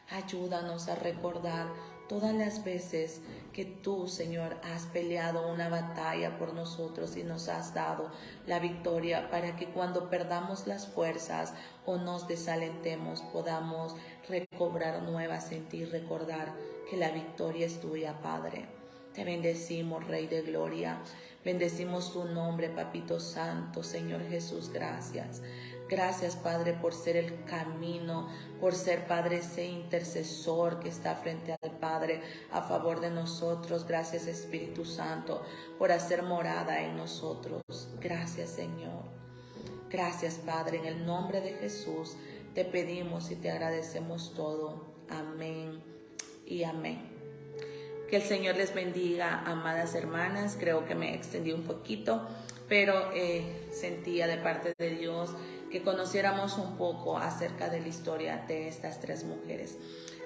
Ayúdanos a recordar todas las veces que tú, Señor, has peleado una batalla por nosotros y nos has dado la victoria, para que cuando perdamos las fuerzas o nos desalentemos, podamos recobrar nuevas en ti y recordar que la victoria es tuya, Padre. Te bendecimos, Rey de Gloria. Bendecimos tu nombre, Papito Santo. Señor Jesús, gracias. Gracias, Padre, por ser el camino, por ser, Padre, ese intercesor que está frente al Padre a favor de nosotros. Gracias, Espíritu Santo, por hacer morada en nosotros. Gracias, Señor. Gracias, Padre. En el nombre de Jesús te pedimos y te agradecemos todo. Amén y amén. Que el Señor les bendiga, amadas hermanas. Creo que me extendí un poquito, pero sentía de parte de Dios que conociéramos un poco acerca de la historia de estas tres mujeres.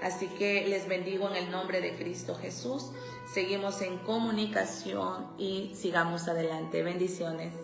Así que les bendigo en el nombre de Cristo Jesús. Seguimos en comunicación y sigamos adelante. Bendiciones.